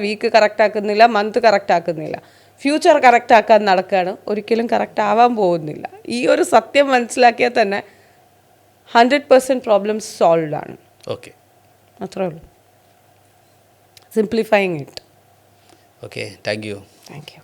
വീക്ക് കറക്റ്റാക്കുന്നില്ല, മന്ത് കറക്റ്റാക്കുന്നില്ല, ഫ്യൂച്ചർ കറക്റ്റാക്കാൻ നടക്കുകയാണ്. ഒരിക്കലും കറക്റ്റ് ആവാൻ പോകുന്നില്ല. ഈ ഒരു സത്യം മനസ്സിലാക്കിയാൽ തന്നെ 100% പ്രോബ്ലംസ് സോൾവ്ഡ് ആണ്. ഓക്കെ, അത്രേ ഉള്ളൂ. Simplifying it. Okay, thank you. Thank U.